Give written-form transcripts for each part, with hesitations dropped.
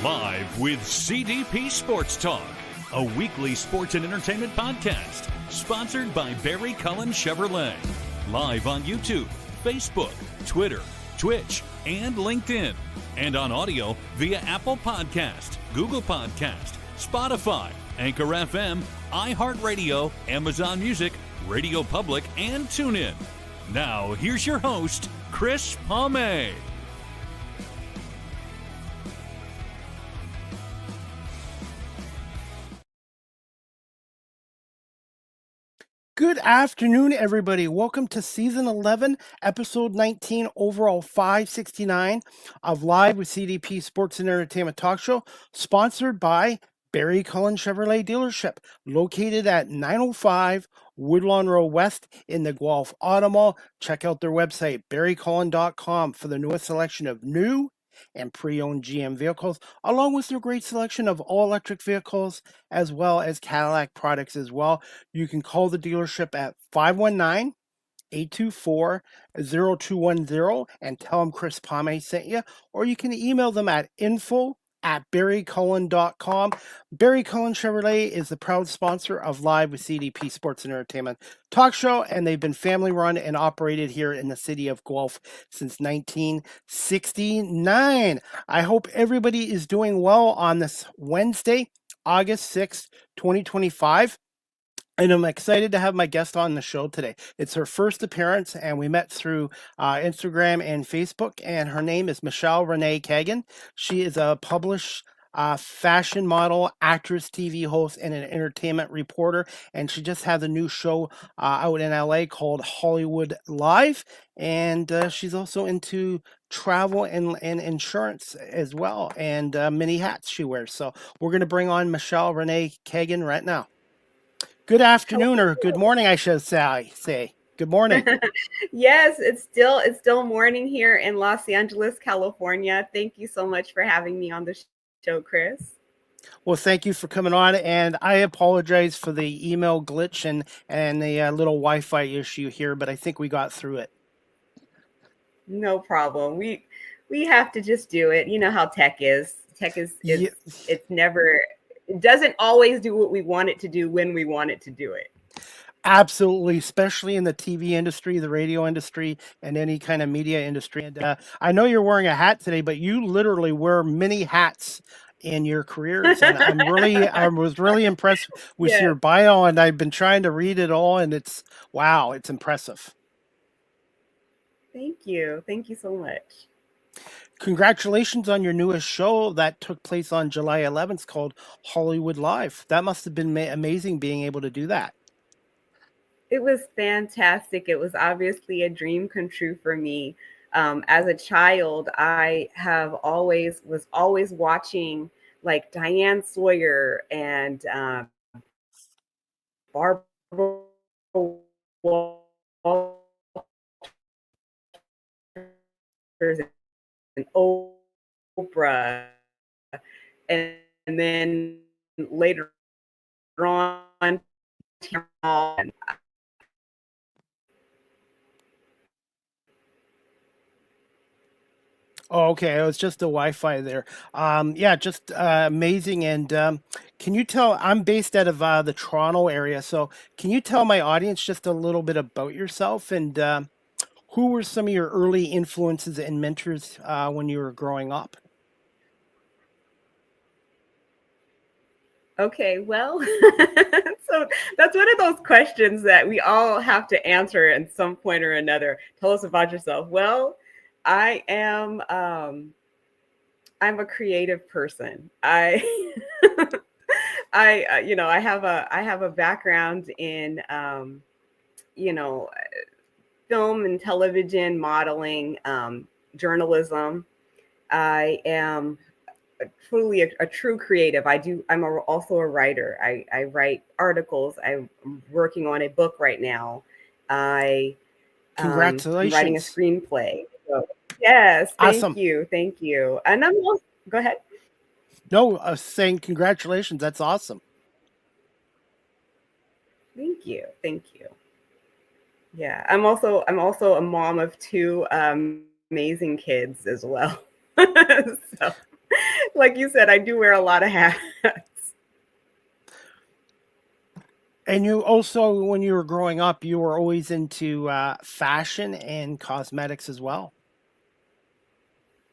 Live with CDP Sports Talk, a weekly sports and entertainment podcast sponsored by Barry Cullen Chevrolet. Live on YouTube, Facebook, Twitter, Twitch, and LinkedIn. And on audio via Apple Podcast, Google Podcast, Spotify, Anchor FM, iHeartRadio, Amazon Music, Radio Public, and TuneIn. Now, here's your host, Chris Palme. Good afternoon, everybody. Welcome to Season 11, Episode 19, Overall 569 of Live with CDP Sports and Entertainment Talk Show, sponsored by Barry Cullen Chevrolet Dealership, located at 905 Woodlawn Road West in the Guelph Auto Mall. Check out their website, barrycullen.com, for the newest selection of new and pre-owned GM vehicles, along with their great selection of all-electric vehicles, as well as Cadillac products as well. You can call the dealership at 519-824-0210 and tell them Chris Palme sent you, or you can email them at info@barrycullen.com. Barry Cullen Chevrolet is the proud sponsor of Live with CDP Sports and Entertainment Talk Show, and they've been family run and operated here in the city of Guelph since 1969. I hope everybody is doing well on this Wednesday, August 6th, 2025. And I'm excited to have my guest on the show today. It's her first appearance, and we met through Instagram and Facebook, and her name is Michelle Renee Kagan. She is a published fashion model, actress, TV host, and an entertainment reporter, and she just has a new show out in LA called Hollywood Live, and she's also into travel and insurance as well, and many hats she wears. So we're going to bring on Michelle Renee Kagan right now. Good afternoon, or good morning, I should say. Good morning. Yes, it's still morning here in Los Angeles, California. Thank you so much for having me on the show, Chris. Well, thank you for coming on, and I apologize for the email glitch and the little Wi-Fi issue here, but I think we got through it. No problem. We have to just do it. You know how tech is. It's never. It doesn't always do what we want it to do when we want it to do it. Absolutely, especially in the TV industry, the radio industry, and any kind of media industry. And I know you're wearing a hat today, but you literally wear many hats in your careers. And I was really impressed with your bio, and I've been trying to read it all, and it's impressive. Thank you so much. Congratulations on your newest show that took place on July 11th called Hollywood Live. That must have been amazing being able to do that. It was fantastic. It was obviously a dream come true for me. As a child, I was always watching like Diane Sawyer and Barbara Walters and Oprah, and then later on, Oh, okay. It was just the Wi-Fi there. Just amazing. And can you tell, I'm based out of the Toronto area, so can you tell my audience just a little bit about yourself and who were some of your early influences and mentors when you were growing up? Okay, well, so that's one of those questions that we all have to answer at some point or another. Tell us about yourself. Well, I'm a creative person. I have a background in film and television, modeling, journalism. I am truly a true creative. Also a writer. I write articles. I'm working on a book right now. Congratulations. I'm writing a screenplay. So, yes, awesome. Thank you. And I'm also, go ahead. No, I was saying congratulations. That's awesome. Thank you. Yeah, I'm also a mom of two amazing kids as well. Like you said, I do wear a lot of hats. And you also, when you were growing up, you were always into fashion and cosmetics as well.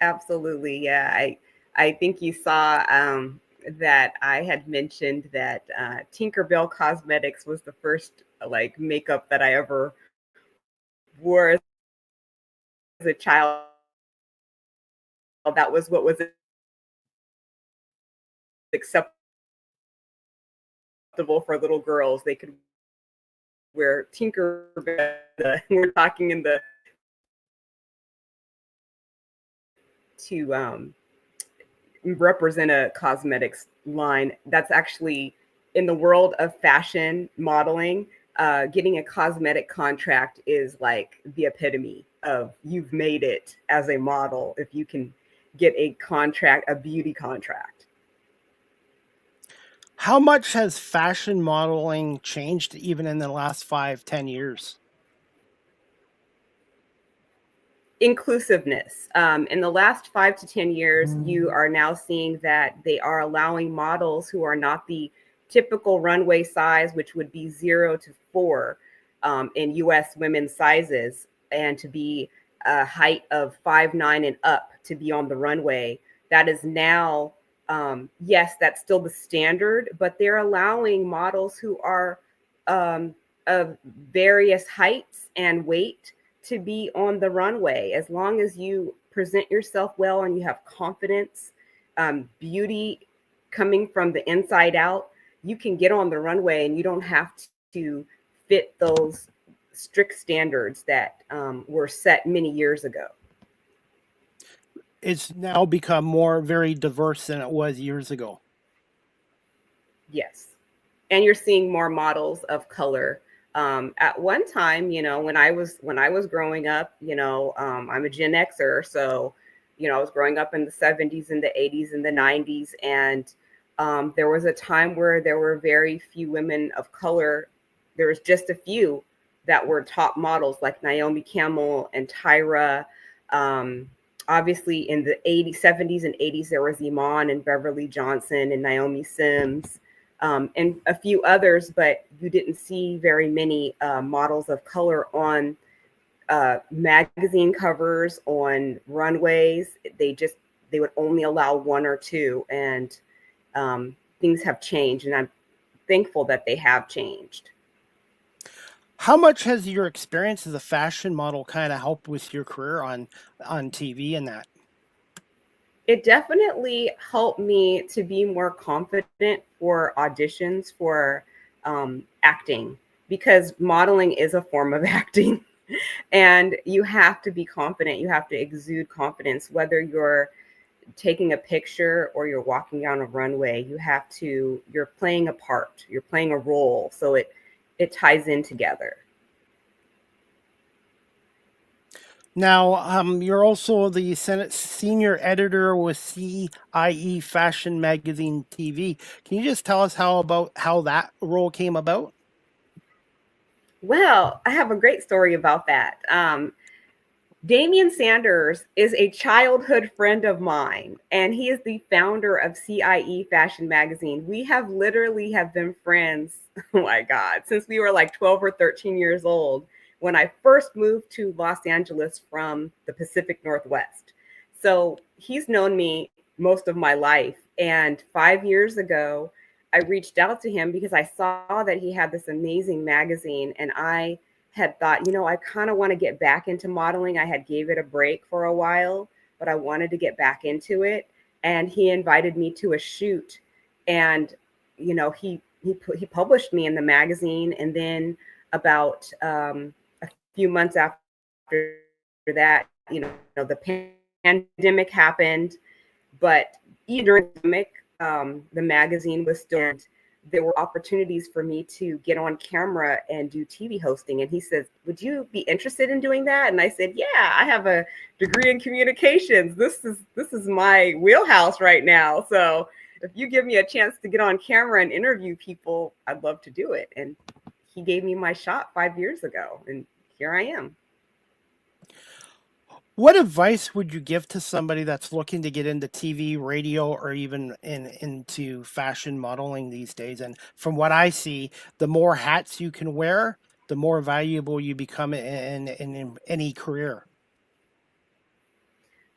Absolutely. Yeah. I think you saw that I had mentioned that Tinkerbell Cosmetics was the first like makeup that I ever wore as a child. That was what was acceptable for little girls. They could wear Tinkerbell. We're talking in the to represent a cosmetics line. That's actually in the world of fashion modeling. Getting a cosmetic contract is like the epitome of you've made it as a model if you can get a contract, a beauty contract. How much has fashion modeling changed even in the last 5, 10 years? Inclusiveness. In the last 5 to 10 years, you are now seeing that they are allowing models who are not the typical runway size, which would be 0 to 4 in US women's sizes, and to be a height of 5'9" and up to be on the runway. That is now, yes, that's still the standard, but they're allowing models who are of various heights and weight to be on the runway as long as you present yourself well and you have confidence, beauty coming from the inside out. You can get on the runway and you don't have to fit those strict standards that were set many years ago. It's now become more very diverse than it was years ago. Yes. And you're seeing more models of color. At one time, when I was growing up, I'm a Gen Xer, so I was growing up in the 70s and the 80s and the 90s, and there was a time where there were very few women of color. There was just a few that were top models, like Naomi Campbell and Tyra. Obviously, in the 80s, 70s, and 80s, there was Iman and Beverly Johnson and Naomi Sims. And a few others, but you didn't see very many models of color on magazine covers, on runways. They would only allow one or two, and things have changed, and I'm thankful that they have changed. How much has your experience as a fashion model kind of helped with your career on TV and that? It definitely helped me to be more confident for auditions for acting, because modeling is a form of acting. And you have to be confident. You have to exude confidence, whether you're taking a picture or you're walking down a runway. You're playing a part, you're playing a role. So it ties in together. Now, you're also the Senate senior editor with CIE Fashion Magazine TV. Can you just tell us how that role came about? Well, I have a great story about that. Damian Sanders is a childhood friend of mine, and he is the founder of CIE Fashion Magazine. We have literally have been friends, oh my God, since we were like 12 or 13 years old when I first moved to Los Angeles from the Pacific Northwest. So he's known me most of my life. And 5 years ago, I reached out to him because I saw that he had this amazing magazine, and I had thought, I kind of want to get back into modeling. I had gave it a break for a while, but I wanted to get back into it. And he invited me to a shoot, and he published me in the magazine. And then about a few months after that, the pandemic happened, but even during the pandemic, the magazine was still. There were opportunities for me to get on camera and do TV hosting. And he says, would you be interested in doing that? And I said, yeah, I have a degree in communications. This is my wheelhouse right now. So if you give me a chance to get on camera and interview people, I'd love to do it. And he gave me my shot 5 years ago, and here I am. What advice would you give to somebody that's looking to get into TV, radio, or even into fashion modeling these days? And from what I see, the more hats you can wear, the more valuable you become in any career.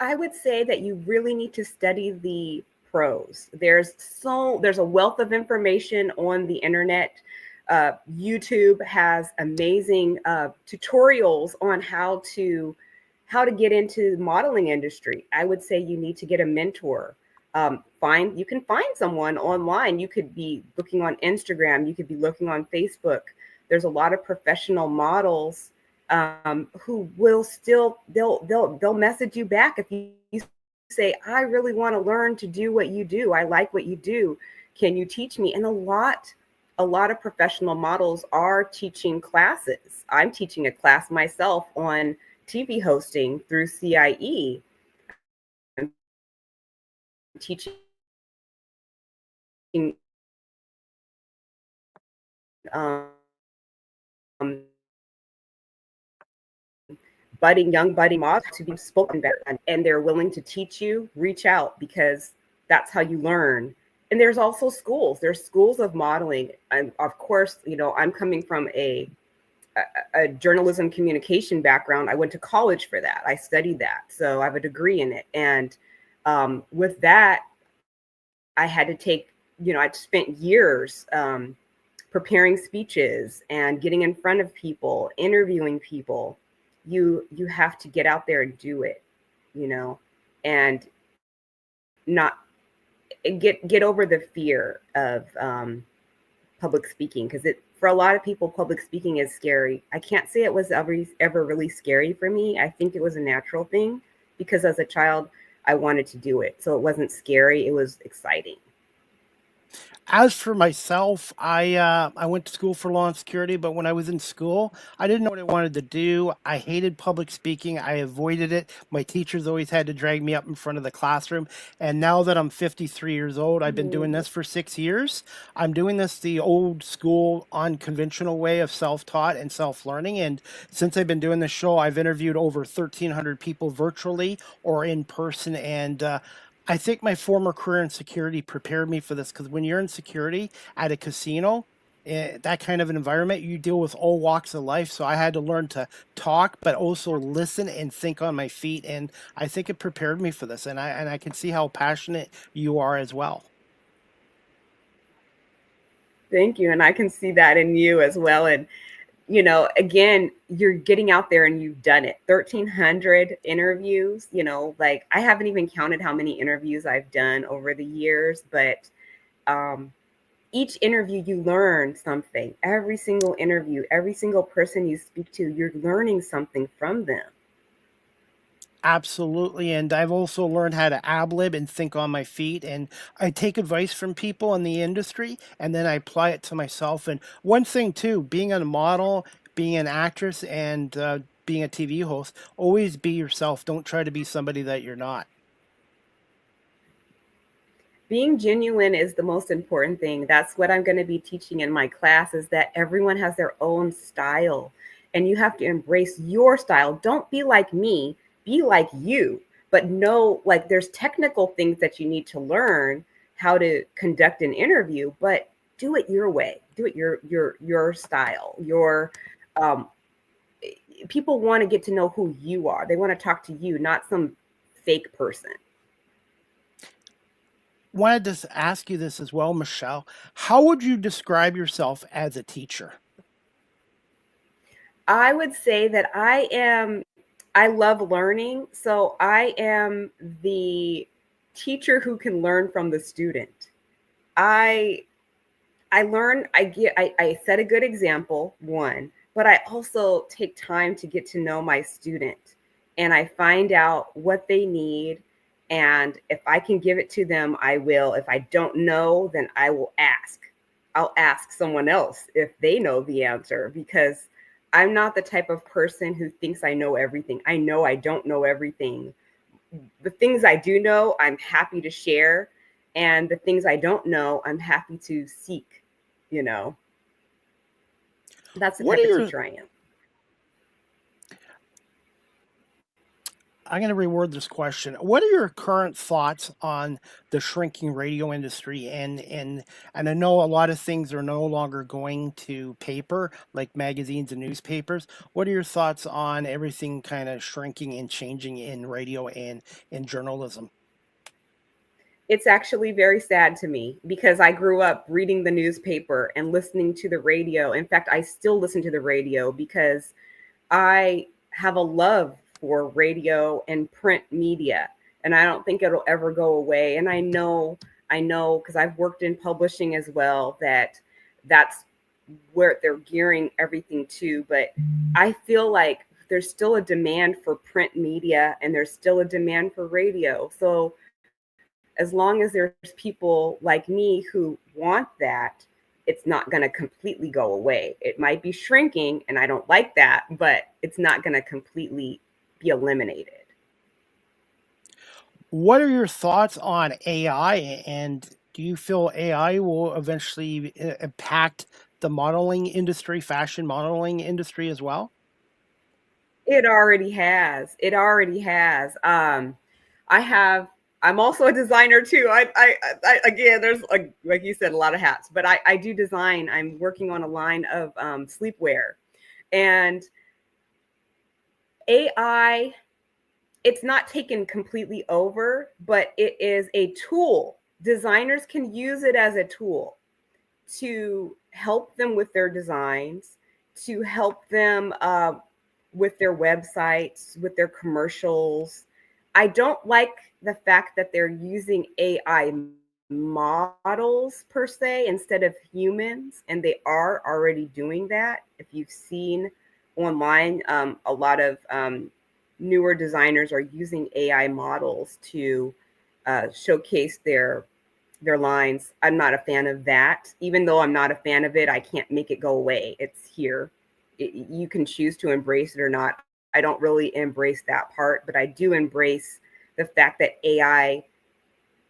I would say that you really need to study the pros. There's a wealth of information on the internet. YouTube has amazing tutorials on how to get into the modeling industry. I would say you need to get a mentor. You can find someone online. You could be looking on Instagram. You could be looking on Facebook. There's a lot of professional models who will still they'll message you back if you say, I really want to learn to do what you do. I like what you do. Can you teach me? And a lot of professional models are teaching classes. I'm teaching a class myself on TV hosting through CIE. I'm teaching um, young budding models to be spoken better, and they're willing to teach you. Reach out, because that's how you learn. And there's also schools. There's schools of modeling, and of course, I'm coming from a journalism communication background. I went to college for that. I studied that, so I have a degree in it. And with that, I had to take, I'd spent years preparing speeches and getting in front of people, interviewing people. You have to get out there and do it, and not get over the fear of public speaking, because for a lot of people, public speaking is scary. I can't say it was ever really scary for me. I think it was a natural thing, because as a child, I wanted to do it. So it wasn't scary. It was exciting. As for myself, I went to school for law and security, but when I was in school, I didn't know what I wanted to do. I hated public speaking. I avoided it. My teachers always had to drag me up in front of the classroom. And now that I'm 53 years old, I've been doing Mhm. this for 6 years. I'm doing this the old school, unconventional way of self-taught and self-learning. And since I've been doing this show, I've interviewed over 1,300 people virtually or in person. And I think my former career in security prepared me for this, because when you're in security at a casino, that kind of an environment, you deal with all walks of life. So I had to learn to talk, but also listen and think on my feet. And I think it prepared me for this. And I can see how passionate you are as well. Thank you. And I can see that in you as well. And again, you're getting out there and you've done it. 1,300 interviews, like I haven't even counted how many interviews I've done over the years, but um, each interview you learn something. Every single interview, every single person you speak to, you're learning something from them. Absolutely. And I've also learned how to ad lib and think on my feet. And I take advice from people in the industry and then I apply it to myself. And one thing, too, being a model, being an actress, and being a TV host, always be yourself. Don't try to be somebody that you're not. Being genuine is the most important thing. That's what I'm going to be teaching in my class, is that everyone has their own style and you have to embrace your style. Don't be like me, be like you. But know, like, there's technical things that you need to learn how to conduct an interview, but do it your way. Do it your style. Um People want to get to know who you are. They want to talk to you, not some fake person. Wanted to ask you this as well, Michelle. How would you describe yourself as a teacher? I would say that I love learning. So I am the teacher who can learn from the student. I I learn, I set a good example, one, but I also take time to get to know my student, and I find out what they need. And if I can give it to them, I will. If I don't know, then I will ask. I'll ask someone else if they know the answer, because I'm not the type of person who thinks I know everything. I know I don't know everything. The things I do know, I'm happy to share. And the things I don't know, I'm happy to seek, you know. That's the What type are of your teacher I am. I'm going to reword this question. What are your current thoughts on the shrinking radio industry? And I know a lot of things are no longer going to paper, like magazines and newspapers. What are your thoughts on everything kind of shrinking and changing in radio and in journalism? It's actually very sad to me because I grew up reading the newspaper and listening to the radio. In fact, I still listen to the radio because I have a love for radio and print media, and I don't think it'll ever go away. And I know, because I've worked in publishing as well, that that's where they're gearing everything to. But I feel like there's still a demand for print media and there's still a demand for radio. So as long as there's people like me who want that, it's not going to completely go away. It might be shrinking, and I don't like that, but it's not going to completely be eliminated. What are your thoughts on AI? And do you feel AI will eventually impact the modeling industry, fashion modeling industry as well? It already has. It already has. I have. I'm also a designer too. I again, there's like you said, a lot of hats, but I do design. I'm working on a line of sleepwear, and AI, it's not taken completely over, but it is a tool. Designers can use it as a tool to help them with their designs, to help them with their websites, with their commercials. I don't like the fact that they're using AI models per se instead of humans, and they are already doing that. If you've seen online, a lot of newer designers are using AI models to showcase their lines. I'm not a fan of that. Even though I'm not a fan of it, I can't make it go away. It's here. You can choose to embrace it or not. I don't really embrace that part, but I do embrace the fact that AI,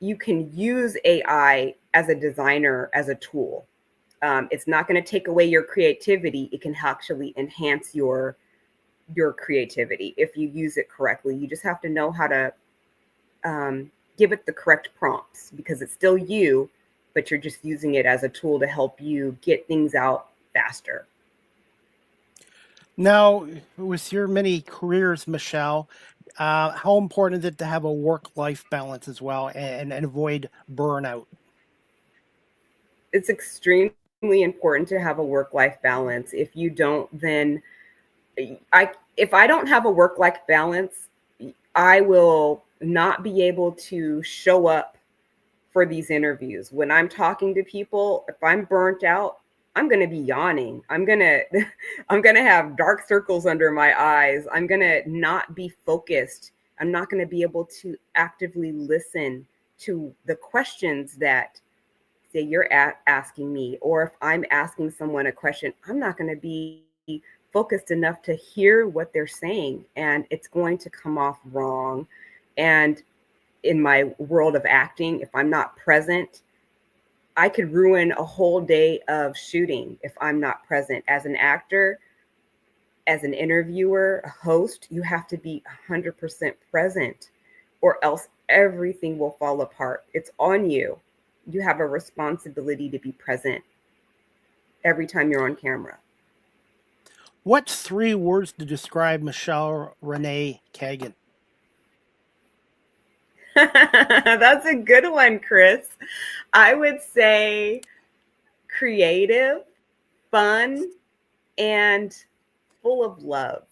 you can use AI as a designer, as a tool. It's not going to take away your creativity. It can actually enhance your creativity if you use it correctly. You just have to know how to give it the correct prompts, because it's still you, but you're just using it as a tool to help you get things out faster. Now, with your many careers, Michelle, how important is it to have a work-life balance as well and avoid burnout? It's extremely important to have a work-life balance. If you don't, then if I don't have a work-life balance, I will not be able to show up for these interviews. When I'm talking to people, if I'm burnt out, I'm going to be yawning. I'm going to have dark circles under my eyes. I'm going to not be focused. I'm not going to be able to actively listen to the questions that say you're asking me, or if I'm asking someone a question, I'm not going to be focused enough to hear what they're saying, and it's going to come off wrong. And in my world of acting, if I'm not present, I could ruin a whole day of shooting if I'm not present. As an actor, as an interviewer, a host, you have to be 100% present, or else everything will fall apart. It's on you. You have a responsibility to be present every time you're on camera. What's three words to describe Michelle Renee Kagan? That's a good one, Chris. I would say creative, fun, and full of love.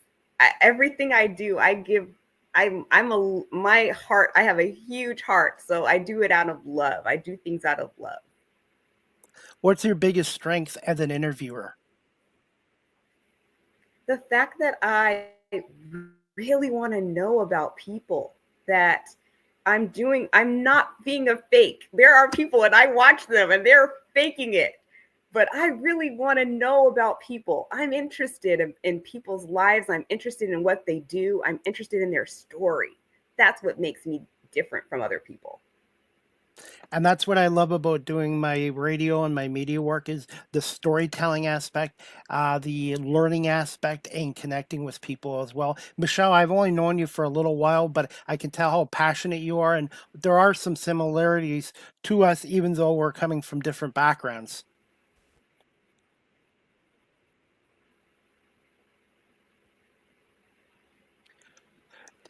Everything I do, I give. My heart. I have a huge heart, so I do it out of love. I do things out of love. What's your biggest strength as an interviewer? The fact that I really want to know about people, that I'm not being a fake. There are people and I watch them and they're faking it, but I really want to know about people. I'm interested in people's lives. I'm interested in what they do. I'm interested in their story. That's what makes me different from other people. And that's what I love about doing my radio and my media work is the storytelling aspect, the learning aspect, and connecting with people as well. Michelle, I've only known you for a little while, but I can tell how passionate you are, and there are some similarities to us, even though we're coming from different backgrounds.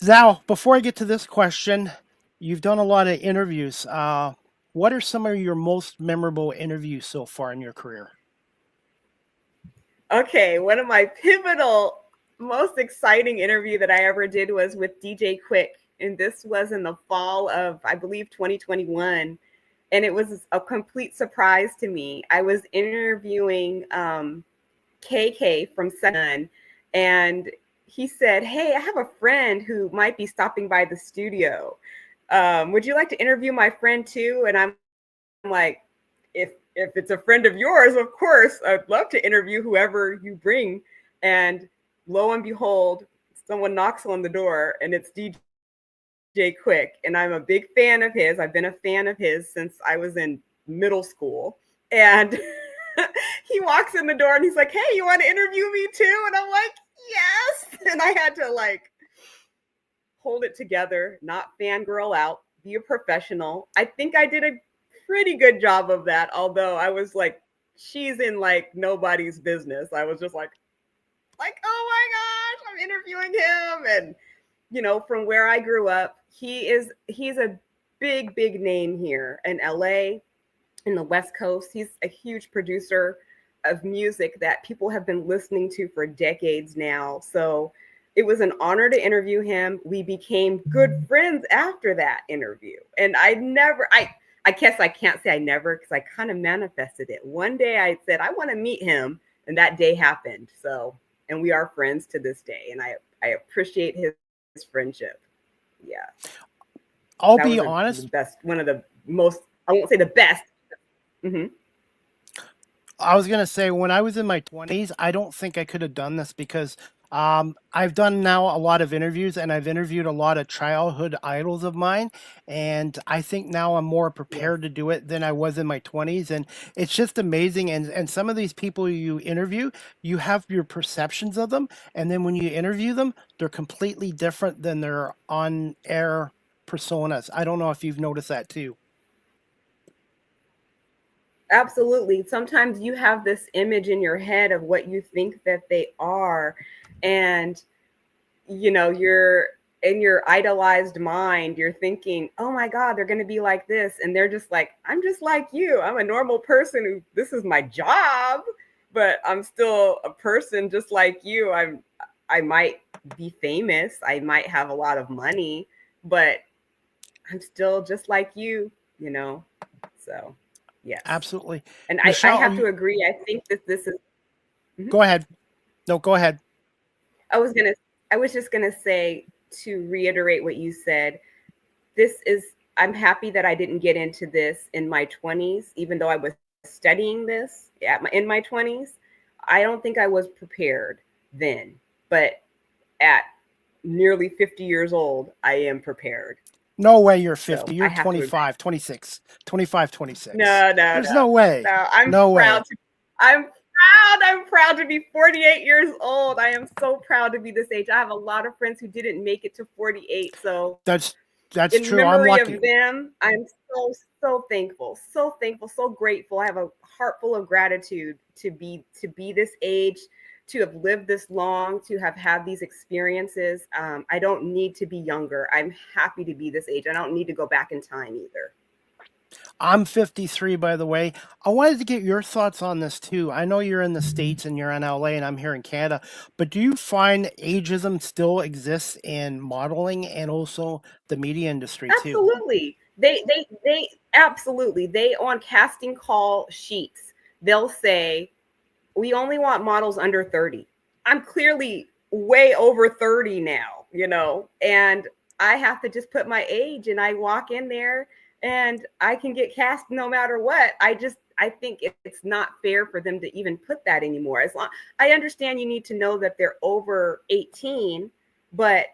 Now, before I get to this question, you've done a lot of interviews. What are some of your most memorable interviews so far in your career? Okay, one of my pivotal, most exciting interview that I ever did was with DJ Quick, and this was in the fall of, I believe, 2021, and it was a complete surprise to me. I was interviewing KK from Sun, and he said, "Hey, I have a friend who might be stopping by the studio. Would you like to interview my friend too?" And I'm like, if it's a friend of yours, of course, I'd love to interview whoever you bring. And lo and behold, someone knocks on the door, and it's DJ Quick. And I'm a big fan of his. I've been a fan of his since I was in middle school. And he walks in the door and he's like, "Hey, you want to interview me too?" And I'm like, "Yes." And I had to like hold it together, not fangirl out, be a professional. I think I did a pretty good job of that, although I was like, she's in like nobody's business. I was just like, oh my gosh, I'm interviewing him. And from where I grew up, he's a big name here in LA, in the West Coast. He's a huge producer of music that people have been listening to for decades now. So it was an honor to interview him. We became good friends after that interview. And I guess I can't say I never, because I kind of manifested it. One day I said, I want to meet him. And that day happened. So, and we are friends to this day. And I appreciate his friendship. Yeah. I'll That be was honest. the best, one of the most, I won't say the best. Mm-hmm. I was gonna say when I was in my 20s, I don't think I could have done this because I've done now a lot of interviews and I've interviewed a lot of childhood idols of mine, and I think now I'm more Yes. prepared to do it than I was in my 20s, and it's just amazing. And some of these people you interview, you have your perceptions of them, and then when you interview them, they're completely different than their on air personas. I don't know if you've noticed that too. Absolutely. Sometimes you have this image in your head of what you think that they are. And, you're in your idolized mind, you're thinking, oh my God, they're going to be like this. And they're just like, I'm just like you. I'm a normal person who, this is my job, but I'm still a person just like you. I might be famous. I might have a lot of money, but I'm still just like you. So, yes. Absolutely. And I Michelle, have to agree. I think that this is. Mhm. go ahead. No, go ahead. I was gonna. I was just gonna say, to reiterate what you said. This is. I'm happy that I didn't get into this in my 20s, even though I was studying this in my 20s. I don't think I was prepared then, but at nearly 50 years old, I am prepared. No way you're So 50. I You're have to agree. 25, 26, 25, 26. No, no, There's no, no way. no. I'm No proud way. to. I'm proud. I'm proud to be 48 years old. I am so proud to be this age. I have a lot of friends who didn't make it to 48. So, That's that's in true. I'm memory of lucky. them, I'm so thankful, so grateful. I have a heart full of gratitude to be this age, to have lived this long, to have had these experiences. I don't need to be younger. I'm happy to be this age. I don't need to go back in time either. I'm 53, by the way. I wanted to get your thoughts on this too. I know you're in the States and you're in LA and I'm here in Canada, but do you find ageism still exists in modeling and also the media industry too? Absolutely. They absolutely. They on casting call sheets, they'll say, "We only want models under 30." I'm clearly way over 30 now, and I have to just put my age, and I walk in there and I can get cast no matter what. I think it's not fair for them to even put that anymore. As long I understand you need to know that they're over 18, but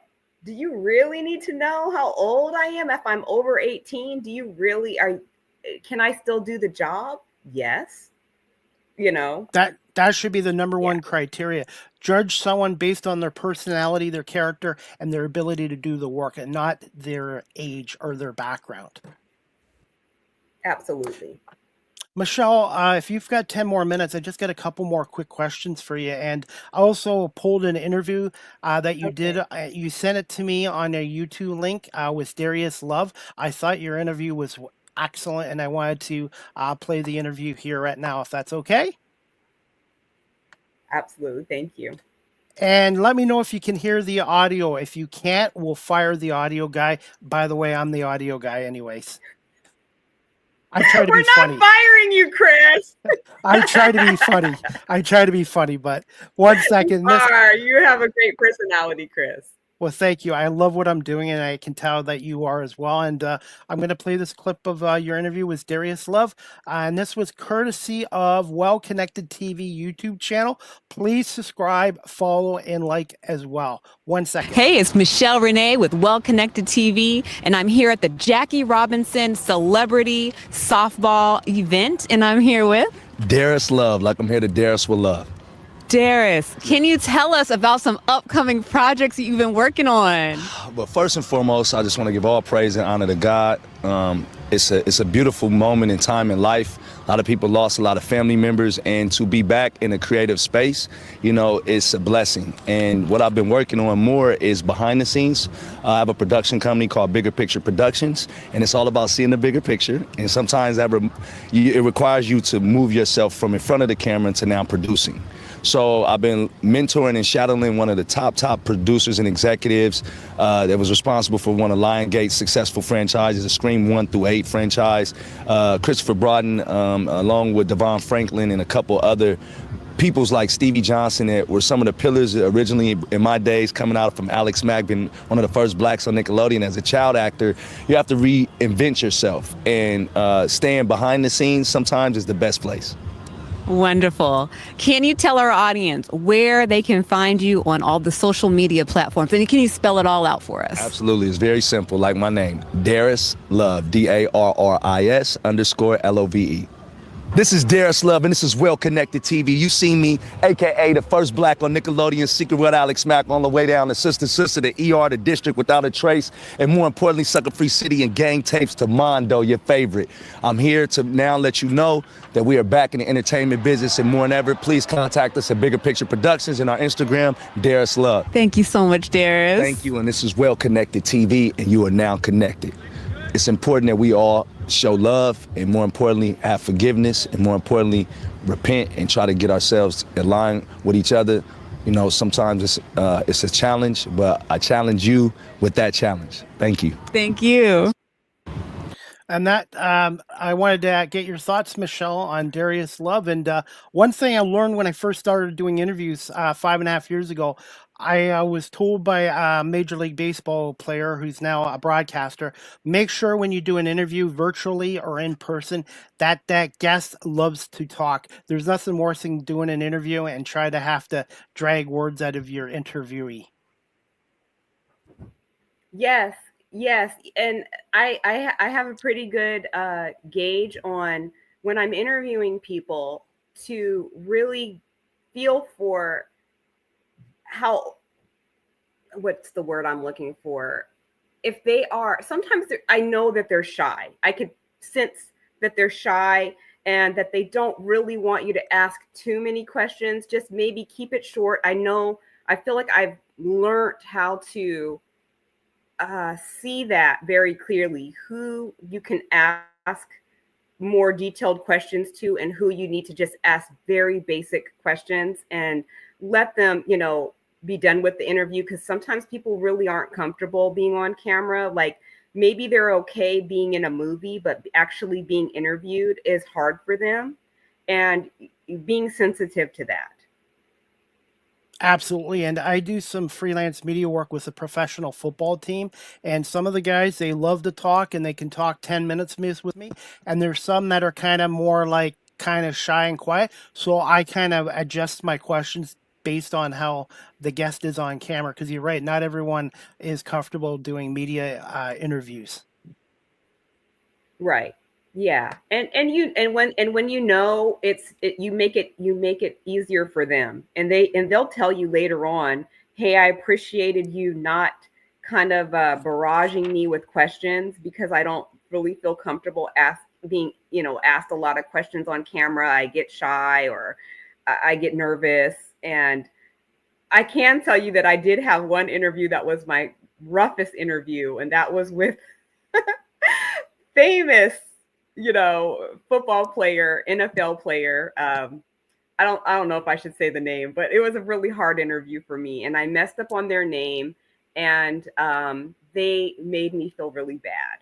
do you really need to know how old I am? If I'm over 18, do you really can I still do the job? Yes. You know? That should be the number Yeah, one criteria. Judge someone based on their personality, their character, and their ability to do the work, and not their age or their background. absolutely. Michelle, if you've got 10 more minutes, I just got a couple more quick questions for you. And I also pulled an interview that you did. Okay. You sent it to me on a YouTube link with Darius Love. I thought your interview was excellent, and I wanted to play the interview here right now, if that's okay. Absolutely. Thank you. And let me know if you can hear the audio. If you can't, we'll fire the audio guy. By the way, I'm the audio guy anyways. I try to We're be not funny. firing you, Chris. I try to be funny. I try to be funny, but one second. You have a great personality, Chris. Well, thank you. I love what I'm doing, and I can tell that you are as well. And I'm going to play this clip of your interview with Darius Love. And this was courtesy of Well Connected TV YouTube channel. Please subscribe, follow, and like as well. 1 second. Hey, it's Michelle Renee with Well Connected TV, and I'm here at the Jackie Robinson Celebrity Softball event, and I'm here with Darius Love, like I'm here to Darius with love. Darius. Can you tell us about some upcoming projects that you've been working on? But first and foremost, I just want to give all praise and honor to God. It's a beautiful moment in time in life. A lot of people lost a lot of family members, and to be back in a creative space, you know, it's a blessing. And what I've been working on more is behind the scenes. I have a production company called Bigger Picture Productions, and it's all about seeing the bigger picture. And sometimes it requires you to move yourself from in front of the camera to now producing. So I've been mentoring and shadowing one of the top producers and executives that was responsible for one of Lionsgate's successful franchises, the Scream 1 through 8 franchise. Christopher Brodin, along with Devon Franklin and a couple other peoples like Stevie Johnson that were some of the pillars originally in my days, coming out from Alex Mack, being one of the first blacks on Nickelodeon as a child actor. You have to reinvent yourself, and staying behind the scenes sometimes is the best place. Wonderful. Can you tell our audience where they can find you on all the social media platforms? And can you spell it all out for us? Absolutely. It's very simple, like my name, Darius Love, DARRIS_LOVE. This is Darius Love, and this is Well Connected TV. You see me, a.k.a. the first black on Nickelodeon's Secret with Alex Mack, on the way down to Sister, the ER, the District Without a Trace, and more importantly, Sucker Free City and Gang Tapes to Mondo, your favorite. I'm here to now let you know that we are back in the entertainment business, and more than ever, please contact us at Bigger Picture Productions and our Instagram, Darius Love. Thank you so much, Darius. Thank you, and this is Well Connected TV, and you are now connected. It's important that we all show love, and more importantly, have forgiveness, and more importantly, repent and try to get ourselves aligned with each other. You know, sometimes it's a challenge, but I challenge you with that challenge. Thank you. Thank you. And that I wanted to get your thoughts, Michelle, on Darius Love. And one thing I learned when I first started doing interviews 5.5 years ago, I was told by a Major League Baseball player who's now a broadcaster, make sure when you do an interview virtually or in person that guest loves to talk. There's nothing worse than doing an interview and try to have to drag words out of your interviewee. Yes, and I have a pretty good gauge on when I'm interviewing people to really feel for what's the word I'm looking for? If they are, sometimes I know that they're shy. I could sense that they're shy and that they don't really want you to ask too many questions. Just maybe keep it short. I feel like I've learned how to see that very clearly, who you can ask more detailed questions to and who you need to just ask very basic questions and let them, be done with the interview, because sometimes people really aren't comfortable being on camera. Like maybe they're okay being in a movie, but actually being interviewed is hard for them, and being sensitive to that. Absolutely. And I do some freelance media work with a professional football team. And some of the guys, they love to talk and they can talk 10 minutes with me. And there's some that are kind of more like kind of shy and quiet. So I kind of adjust my questions based on how the guest is on camera. Because you're right, not everyone is comfortable doing media interviews. Right. Yeah. And when you know you make it easier for them. And they'll tell you later on, hey, I appreciated you not kind of barraging me with questions, because I don't really feel comfortable being asked a lot of questions on camera. I get shy, or I get nervous. And I can tell you that I did have one interview that was my roughest interview, and that was with famous, football player, NFL player. I don't know if I should say the name, but it was a really hard interview for me, and I messed up on their name, and they made me feel really bad,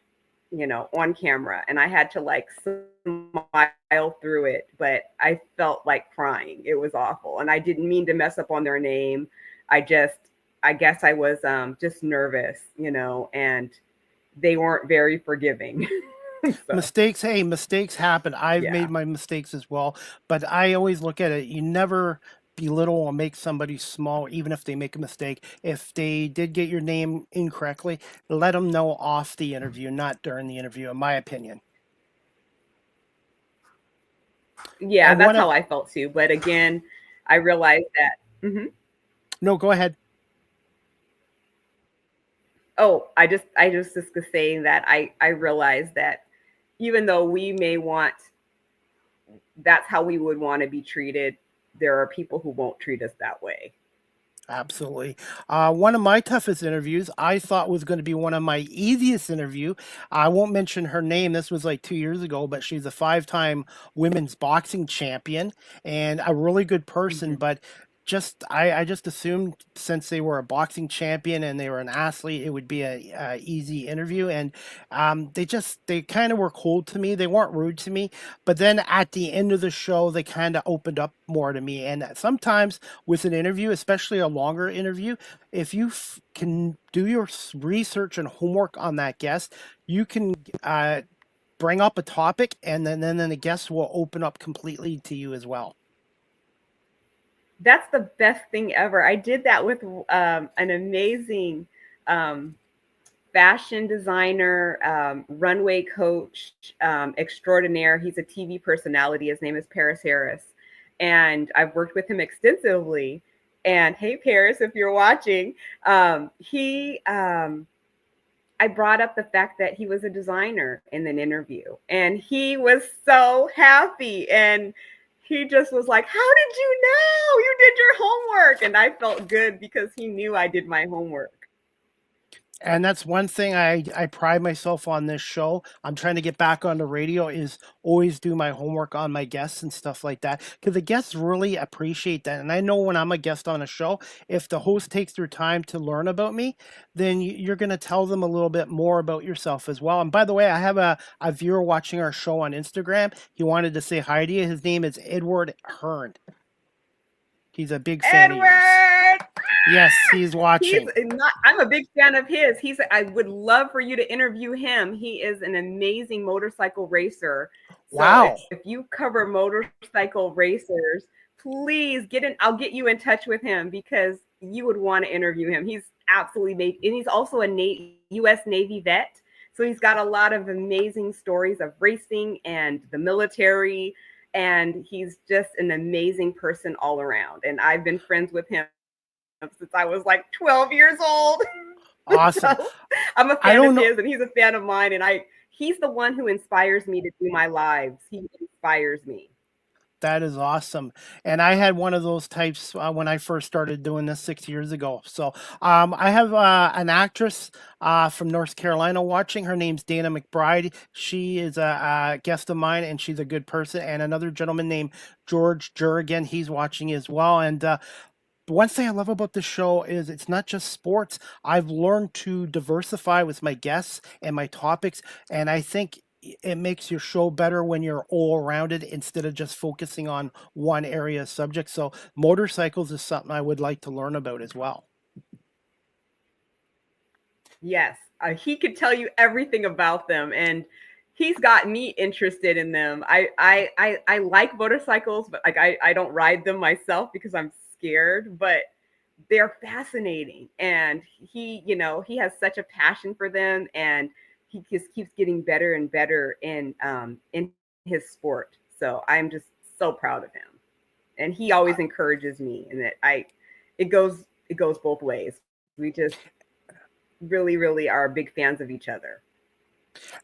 on camera, and I had to like smile through it, but I felt like crying. It was awful, and I didn't mean to mess up on their name. I guess I was just nervous, and they weren't very forgiving. So, Mistakes happen. I've made my mistakes as well, but I always look at it. You never belittle or make somebody small, even if they make a mistake. If they did get your name incorrectly, let them know off the interview, not during the interview, in my opinion. Yeah, that's how I felt too. But again, I realized that. No, go ahead. Oh, I just was saying that I realized that even though we may want, that's how we would want to be treated, there are people who won't treat us that way. Absolutely. One of my toughest interviews, I thought was going to be one of my easiest interview. I won't mention her name. This was like 2 years ago, but she's a 5-time women's boxing champion and a really good person. But I just assumed since they were a boxing champion and they were an athlete, it would be a easy interview. And they kind of were cold to me. They weren't rude to me. But then at the end of the show, they kind of opened up more to me. And sometimes with an interview, especially a longer interview, if you can do your research and homework on that guest, you can bring up a topic, and then the guest will open up completely to you as well. That's the best thing ever. I did that with an amazing fashion designer, runway coach extraordinaire. He's a TV personality. His name is Paris Harris. And I've worked with him extensively. And hey, Paris, if you're watching, I brought up the fact that he was a designer in an interview. And he was so happy. And he just was like, how did you know? You did your homework. And I felt good because he knew I did my homework. And that's one thing I pride myself on this show. I'm trying to get back on the radio, is always do my homework on my guests and stuff like that, because the guests really appreciate that. And I know when I'm a guest on a show, if the host takes their time to learn about me, then you're going to tell them a little bit more about yourself as well. And by the way, I have a viewer watching our show on Instagram. He wanted to say hi to you. His name is Edward Hearn. He's a big fan of yours. Yes, he's watching. I'm a big fan of his. I would love for you to interview him. He is an amazing motorcycle racer. So wow. If you cover motorcycle racers, please I'll get you in touch with him, because you would want to interview him. He's absolutely amazing. And he's also a U.S. Navy vet. So he's got a lot of amazing stories of racing and the military. And he's just an amazing person all around. And I've been friends with him since I was like 12 years old. Awesome. So I'm a fan of his, and he's a fan of mine. And he's the one who inspires me to do my lives. He inspires me. That is awesome. And I had one of those types when I first started doing this 6 years ago. So I have an actress from North Carolina watching. Her name's Dana McBride. She is a guest of mine, and she's a good person. And another gentleman named George Jurgen, he's watching as well. And one thing I love about this show is it's not just sports. I've learned to diversify with my guests and my topics. And I think it makes your show better when you're all rounded instead of just focusing on one area of subject. So motorcycles is something I would like to learn about as well. Yes, he could tell you everything about them, and he's got me interested in them. I like motorcycles, but like I don't ride them myself because I'm scared, but they're fascinating. And he, he has such a passion for them, and he just keeps getting better and better in his sport. So I'm just so proud of him. And he always encourages me, and it goes both ways. We just really, really are big fans of each other.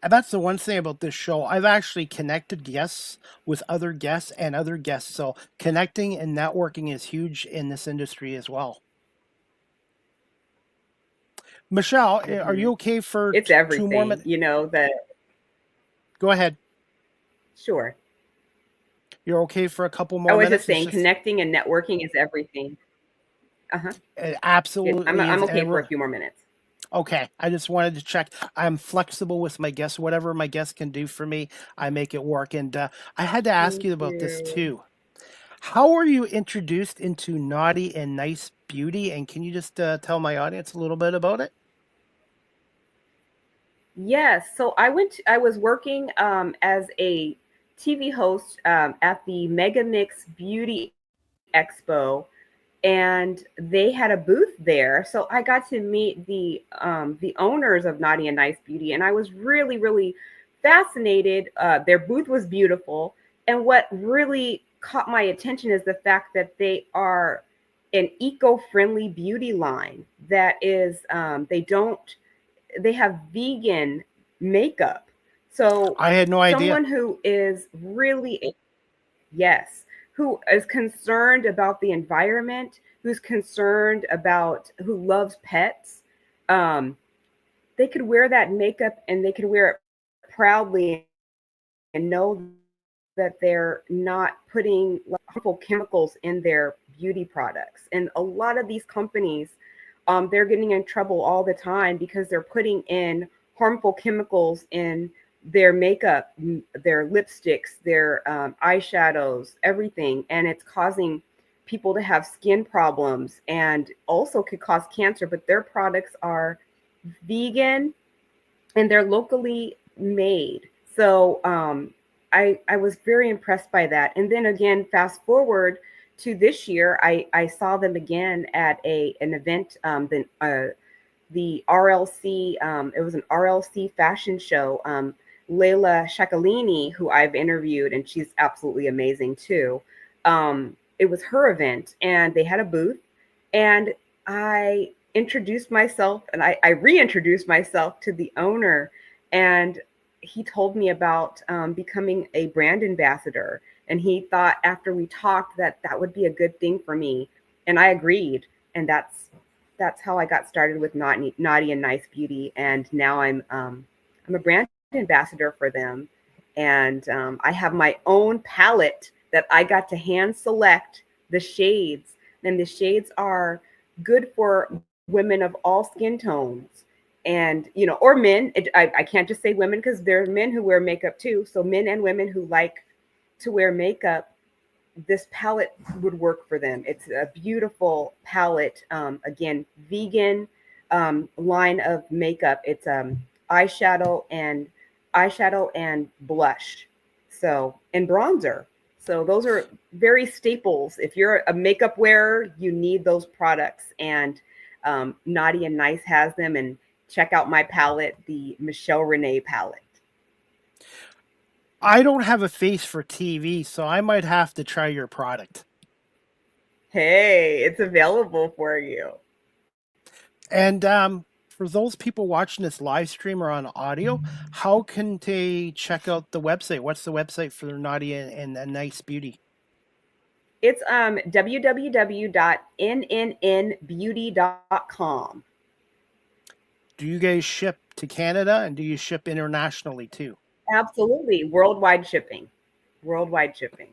And that's the one thing about this show. I've actually connected guests with other guests and other guests. So connecting and networking is huge in this industry as well. Michelle, are you okay for It's 2 more everything, minutes? Go ahead. Sure. You're okay for a couple I more was minutes? just saying, connecting and networking is everything. It absolutely I'm is. okay for a few more minutes. Okay, I just wanted to check. I'm flexible with my guests. Whatever my guests can do for me, I make it work. And I had to ask Thank you about this you. too. How were you introduced into Naughty and Nice Beauty? And can you just tell my audience a little bit about it? Yes. So I was working as a TV host at the Mega Mix Beauty Expo, and they had a booth there. So I got to meet the owners of Naughty and Nice Beauty, and I was really, really fascinated. Their booth was beautiful, and what really caught my attention is the fact that they are an eco-friendly beauty line that is they have vegan makeup. So I had no idea. someone who is really, yes, who is concerned about the environment, who's concerned about, who loves pets, they could wear that makeup and they could wear it proudly and know that they're not putting harmful chemicals in their beauty products. And a lot of these companies, they're getting in trouble all the time because they're putting in harmful chemicals in their makeup, their lipsticks, their eyeshadows, everything. And it's causing people to have skin problems and also could cause cancer. But their products are vegan and they're locally made. So I was very impressed by that. And then again, fast forward to this year, I saw them again at an event, the RLC, it was an RLC fashion show. Layla Shakalini, who I've interviewed, and she's absolutely amazing too. It was her event, and they had a booth, and I introduced myself, and I reintroduced myself to the owner, and he told me about becoming a brand ambassador. And he thought after we talked that would be a good thing for me. And I agreed. And that's how I got started with Naughty and Nice Beauty. And now I'm a brand ambassador for them. And I have my own palette that I got to hand select the shades. And the shades are good for women of all skin tones. And, or men. I can't just say women because there are men who wear makeup too. So men and women who like to wear makeup, this palette would work for them. It's a beautiful palette. Again, vegan line of makeup. It's eyeshadow and blush. So, and bronzer. So those are very staples. If you're a makeup wearer, you need those products. And Naughty and Nice has them. And check out my palette, the Michelle Renee palette. I don't have a face for TV, so I might have to try your product. Hey, it's available for you. And for those people watching this live stream or on audio, how can they check out the website? What's the website for Naughty and Nice Beauty? It's www.nnnbeauty.com. Do you guys ship to Canada and do you ship internationally too? Absolutely. Worldwide shipping. Worldwide shipping.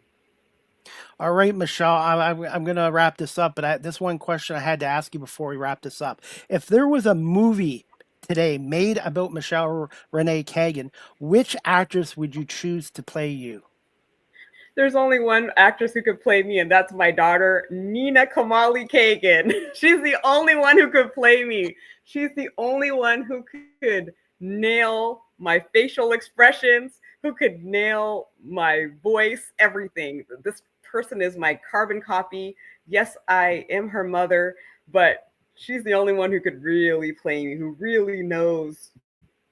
All right, Michelle, I'm going to wrap this up, but this one question I had to ask you before we wrap this up. If there was a movie today made about Michelle Renee Kagan, which actress would you choose to play you? There's only one actress who could play me, and that's my daughter, Nina Kamali Kagan. She's the only one who could play me. She's the only one who could nail my facial expressions, who could nail my voice, everything. This person is my carbon copy. Yes, I am her mother, but she's the only one who could really play me, who really knows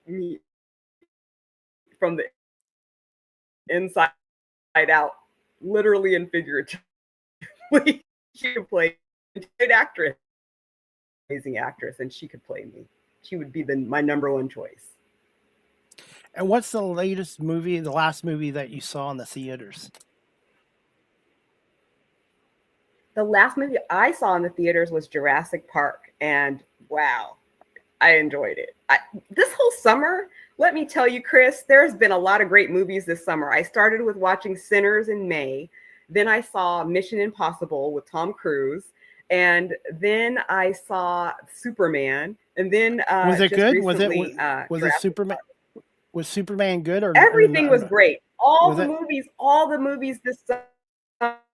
me from the inside out, literally and figuratively. She could play a great actress, amazing actress, and she could play me. She would be my number one choice. And what's the latest movie, the last movie that you saw in the theaters? The last movie I saw in the theaters was Jurassic Park, and wow, I enjoyed it. This whole summer, let me tell you, Chris, there's been a lot of great movies this summer. I started with watching Sinners in May. Then I saw Mission Impossible with Tom Cruise. And then I saw Superman. And then Was it just good? recently, Was it Superman? Was Superman good or everything was great. All Was the it? movies this summer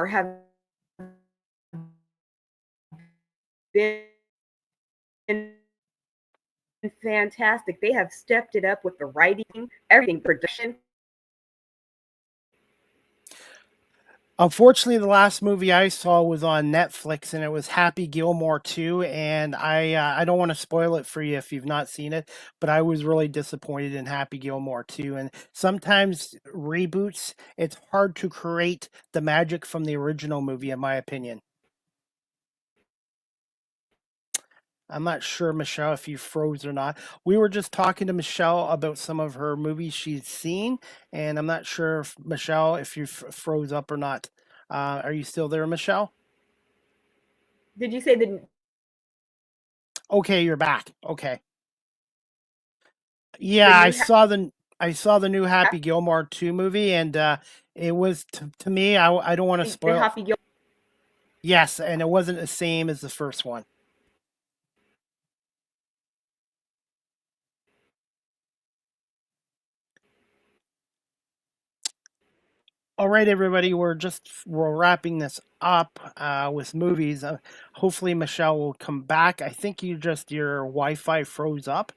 have been fantastic. They have stepped it up with the writing, everything, production. Unfortunately, the last movie I saw was on Netflix, and it was Happy Gilmore 2. And I don't want to spoil it for you if you've not seen it, but I was really disappointed in Happy Gilmore 2. And sometimes reboots, it's hard to create the magic from the original movie, in my opinion. I'm not sure, Michelle, if you froze or not. We were just talking to Michelle about some of her movies she's seen, and I'm not sure, if, Michelle, if you froze up or not. Are you still there, Michelle? Did you say the Okay, you're back. Okay. Yeah, new I saw the new Happy Gilmore 2 movie, and it was to me, I don't want to the spoil. Happy Gilmore? Yes, and it wasn't the same as the first one. All right, everybody, we're wrapping this up with movies. Hopefully, Michelle will come back. I think your Wi-Fi froze up,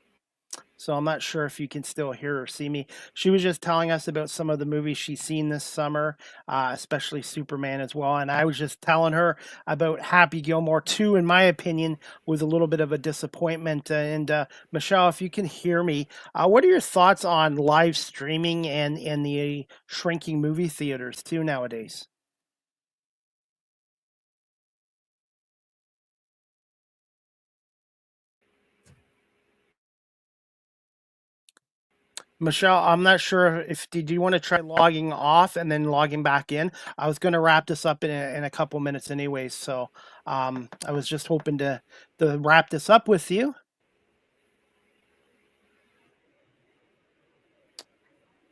so I'm not sure if you can still hear or see me. She was just telling us about some of the movies she's seen this summer, especially Superman as well. And I was just telling her about Happy Gilmore 2, in my opinion, was a little bit of a disappointment. And Michelle, if you can hear me, what are your thoughts on live streaming and the shrinking movie theaters too nowadays? Michelle, I'm not sure if did you want to try logging off and then logging back in? I was going to wrap this up in a couple minutes anyways, so I was just hoping to wrap this up with you.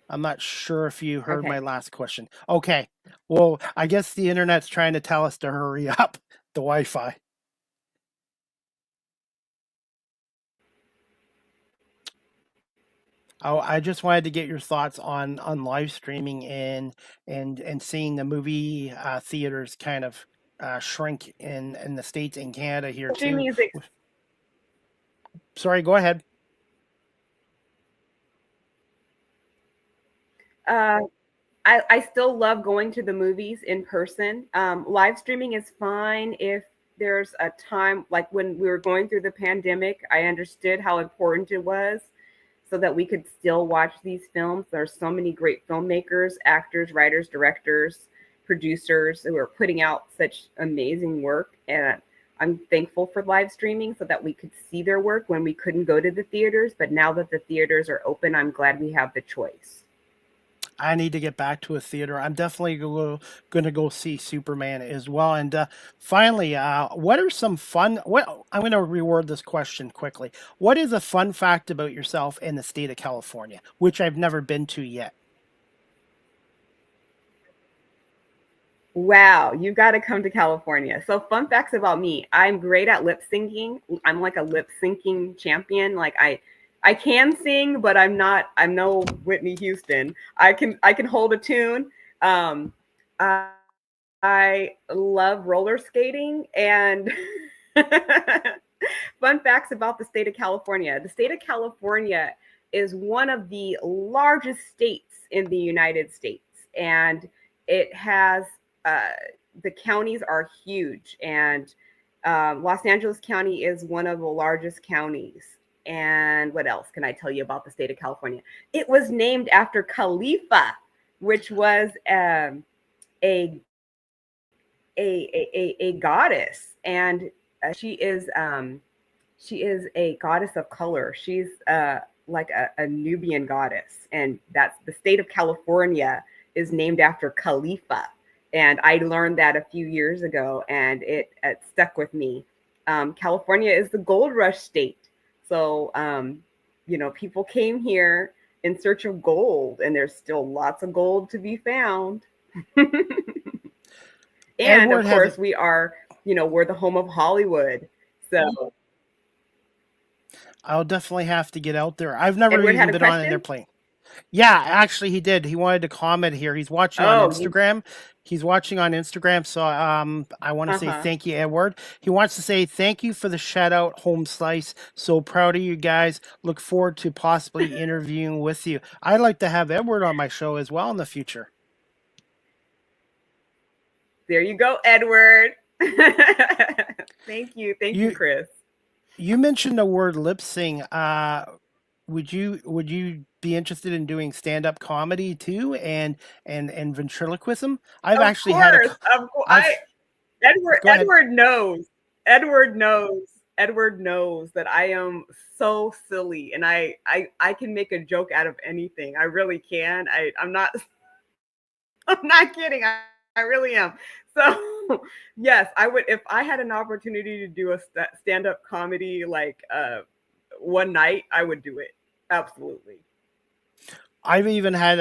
I'm not sure if you heard my Okay. last question. Okay, well, I guess the internet's trying to tell us to hurry up the Wi-Fi. Oh, I just wanted to get your thoughts on live streaming and seeing the movie theaters kind of shrink in the States and Canada here too. Streaming is Sorry, go ahead. uh, I still love going to the movies in person. Live streaming is fine if there's a time like when we were going through the pandemic. I understood how important it was so that we could still watch these films. There are so many great filmmakers, actors, writers, directors, producers who are putting out such amazing work. And I'm thankful for live streaming so that we could see their work when we couldn't go to the theaters. But now that the theaters are open, I'm glad we have the choice. I need to get back to a theater. I'm definitely going to go see Superman as well. And finally, what are some fun? What I'm going to reword this question quickly. What is a fun fact about yourself in the state of California, which I've never been to yet? Wow, you got to come to California. So, fun facts about me: I'm great at lip syncing. I'm like a lip syncing champion. Like I can sing, but I'm not. I'm no Whitney Houston. I can hold a tune. Um, I, I love roller skating and fun facts about the state of California. The state of California is one of the largest states in the United States, and it has the counties are huge, and Los Angeles County is one of the largest counties. And what else can I tell you about the state of California? It was named after Khalifa, which was a goddess, and she is a goddess of color. She's like a Nubian goddess, and that's the state of California is named after Khalifa. And I learned that a few years ago, and it stuck with me. California is the gold rush state. So, people came here in search of gold, and there's still lots of gold to be found. And of course, we are, we're the home of Hollywood. So I'll definitely have to get out there. I've never Edward even been on an airplane. Yeah, actually he did. He wanted to comment here. He's watching on Instagram. He's watching on Instagram. So I want to say thank you, Edward. He wants to say thank you for the shout out, Home Slice. So proud of you guys. Look forward to possibly interviewing with you. I'd like to have Edward on my show as well in the future. There you go, Edward. Thank you. Thank you, Chris. You mentioned the word lip sync. Would you be interested in doing stand-up comedy too, and ventriloquism? Edward knows that I am so silly, and I can make a joke out of anything. I really can. I'm not kidding. I really am. So yes, I would, if I had an opportunity to do a stand-up comedy like one night, I would do it. Absolutely. I've had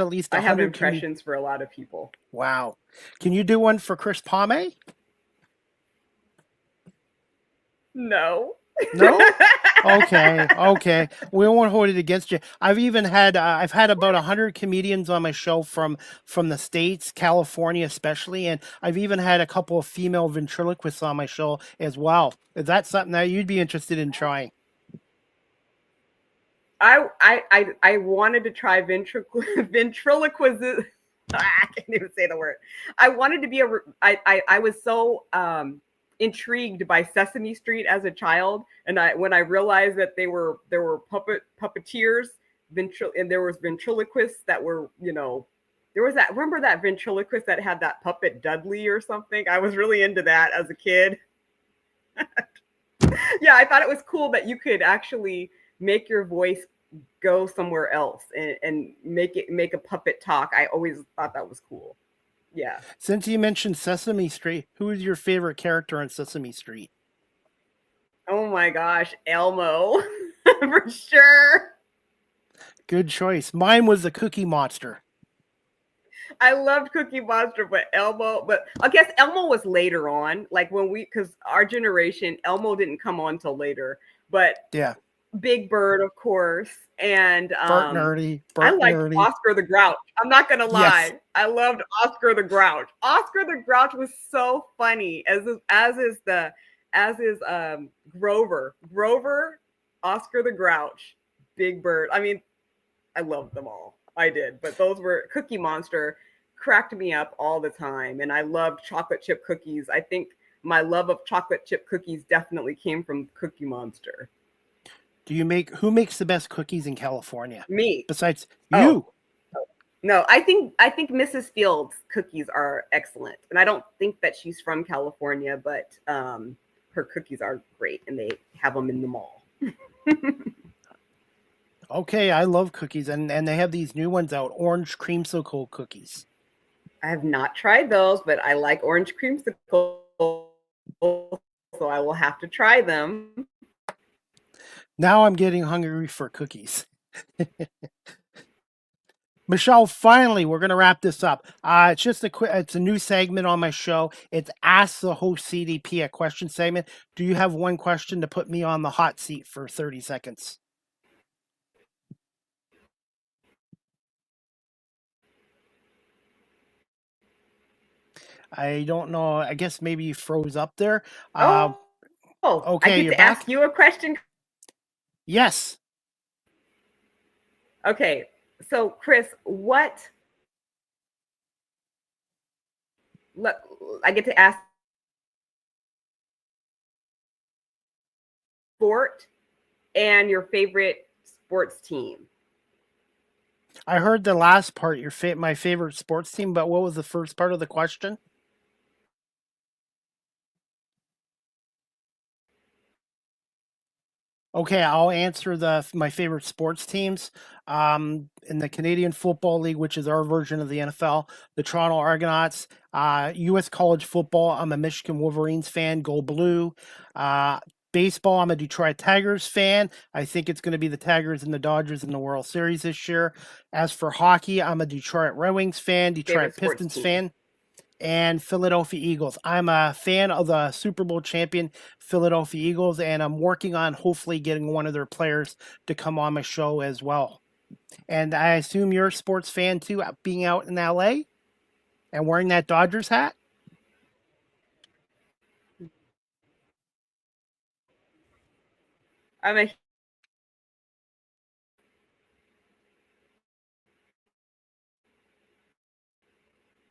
at least 100 I have impressions for a lot of people. Wow. Can you do one for Chris Palme? No. No? Okay. We won't hold it against you. I've had about 100 comedians on my show from the States, California especially, and I've even had a couple of female ventriloquists on my show as well. Is that something that you'd be interested in trying? I wanted to try ventriloquism. I can't even say the word. I wanted to be I was so intrigued by Sesame Street as a child, and when I realized that there were puppeteers, and there was ventriloquists that were, there was remember that ventriloquist that had that puppet Dudley or something? I was really into that as a kid. Yeah, I thought it was cool that you could actually make your voice go somewhere else and make a puppet talk. I always thought that was cool. Yeah. Since you mentioned Sesame Street, who is your favorite character on Sesame Street? Oh my gosh, Elmo. For sure. Good choice. Mine was the Cookie Monster. I loved Cookie Monster, but I guess Elmo was later on, like because our generation, Elmo didn't come on till later, but yeah. Big Bird, of course, and Bert Nerdy. I liked Oscar the Grouch. I'm not gonna lie, yes. I loved Oscar the Grouch. Oscar the Grouch was so funny, as is Grover. Oscar the Grouch, Big Bird. I mean, I loved them all. I did, but those were Cookie Monster cracked me up all the time, and I loved chocolate chip cookies. I think my love of chocolate chip cookies definitely came from Cookie Monster. Who makes the best cookies in California? Me. Besides you. No, I think Mrs. Fields' cookies are excellent. And I don't think that she's from California, but her cookies are great, and they have them in the mall. Okay, I love cookies, and they have these new ones out, orange creamsicle cookies. I have not tried those, but I like orange creamsicle, so I will have to try them. Now I'm getting hungry for cookies. Michelle, finally, we're going to wrap this up. It's a new segment on my show. It's Ask the Host CDP, a question segment. Do you have one question to put me on the hot seat for 30 seconds? I don't know. I guess maybe you froze up there. Okay. I get to ask you a question? Yes. Okay, so Chris, I get to ask sport and your favorite sports team. I heard the last part, my favorite sports team, but what was the first part of the question? Okay, I'll answer my favorite sports teams. In the Canadian Football League, which is our version of the NFL, the Toronto Argonauts, U.S. college football. I'm a Michigan Wolverines fan. Go Blue. Uh, Baseball. I'm a Detroit Tigers fan. I think it's going to be the Tigers and the Dodgers in the World Series this year. As for hockey, I'm a Detroit Red Wings fan, Detroit Favorite sports Pistons team. fan, and Philadelphia Eagles. I'm a fan of the Super Bowl champion Philadelphia Eagles, and I'm working on hopefully getting one of their players to come on my show as well. And I assume you're a sports fan too, being out in LA and wearing that Dodgers hat. I'm a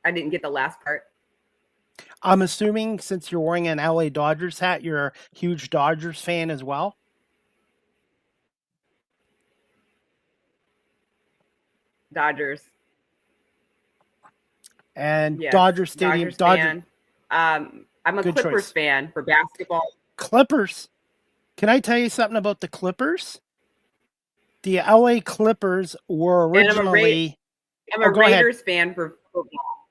I didn't get the last part. I'm assuming since you're wearing an LA Dodgers hat, you're a huge Dodgers fan as well. Dodgers. And Yes. Dodger Stadium, Dodgers fan. I'm a Good Clippers choice. fan for basketball. Clippers. Can I tell you something about the Clippers? The LA Clippers were And originally I'm a go ahead. Raiders fan for football.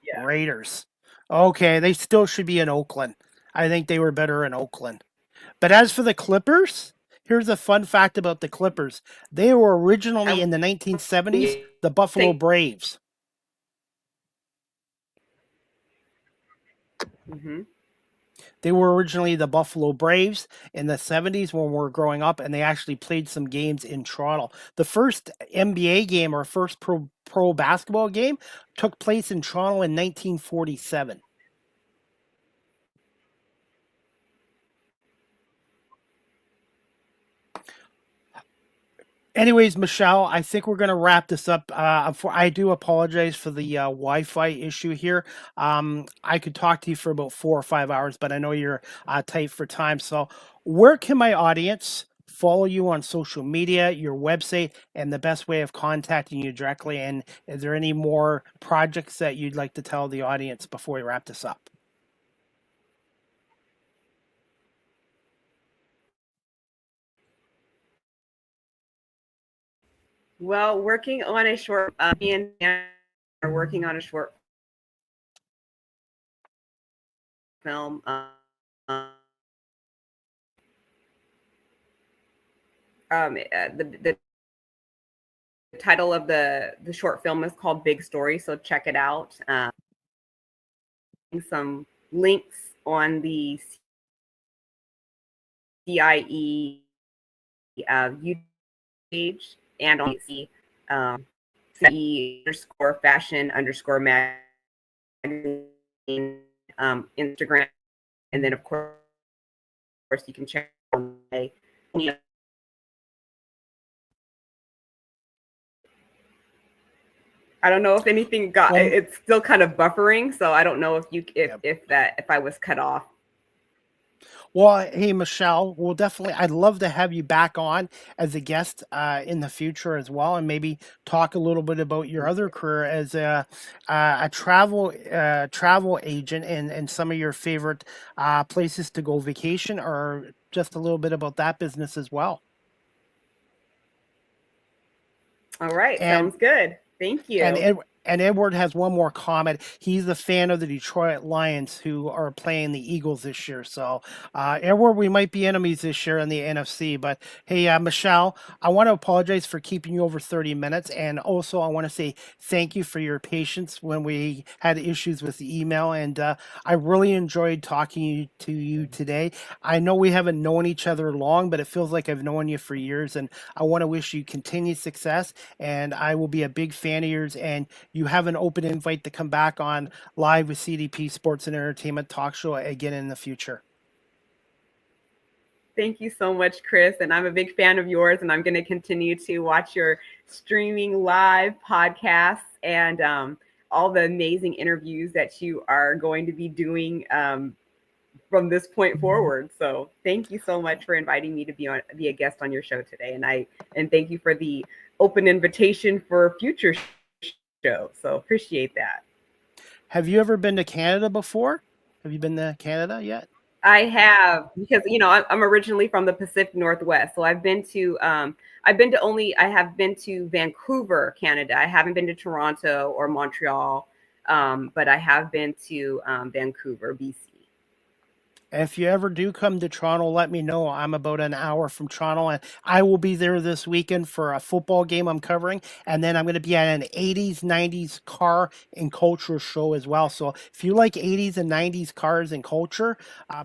Yeah. Raiders. Okay, they still should be in Oakland. I think they were better in Oakland. But as for the Clippers, here's a fun fact about the Clippers. They were originally in the 1970s the Buffalo Braves. Mm-hmm. They were originally the Buffalo Braves in the 70s when we were growing up, and they actually played some games in Toronto. The first NBA game or first pro basketball game took place in Toronto in 1947. Anyways, Michelle, I think we're going to wrap this up. I do apologize for the Wi-Fi issue here. I could talk to you for about 4 or 5 hours, but I know you're tight for time. So where can my audience follow you on social media, your website, and the best way of contacting you directly? And is there any more projects that you'd like to tell the audience before we wrap this up? Well, working on a short, me and Dan are working on a short film. The title of the short film is called Big Story, so check it out. Some links on the CIE YouTube page and on the CE _ fashion _ magazine Instagram, and then of course you can check out my I don't know if anything got. Well, it's still kind of buffering, so I don't know if I was cut off. Well, hey, Michelle, I'd love to have you back on as a guest in the future as well, and maybe talk a little bit about your other career as a travel agent and some of your favorite places to go vacation, or just a little bit about that business as well. All right, And sounds good. Thank you. And Edward has one more comment. He's a fan of the Detroit Lions, who are playing the Eagles this year. So, Edward, we might be enemies this year in the NFC. But hey, Michelle, I want to apologize for keeping you over 30 minutes. And also, I want to say thank you for your patience when we had issues with the email. And I really enjoyed talking to you today. I know we haven't known each other long, but it feels like I've known you for years. And I want to wish you continued success. And I will be a big fan of yours. And you have an open invite to come back on live with CDP Sports and Entertainment Talk Show again in the future. Thank you so much, Chris. And I'm a big fan of yours, and I'm going to continue to watch your streaming live podcasts and all the amazing interviews that you are going to be doing from this point forward. So thank you so much for inviting me to be a guest on your show today. And thank you for the open invitation for future shows. So appreciate that. Have you ever been to Canada before? Have you been to Canada yet? I have, because I'm originally from the Pacific Northwest, so I have been to Vancouver, Canada. I haven't been to Toronto or Montreal, but I have been to Vancouver, BC. If you ever do come to Toronto, let me know. I'm about an hour from Toronto, and I will be there this weekend for a football game I'm covering. And then I'm going to be at an 80s, 90s car and culture show as well. So if you like 80s and 90s cars and culture,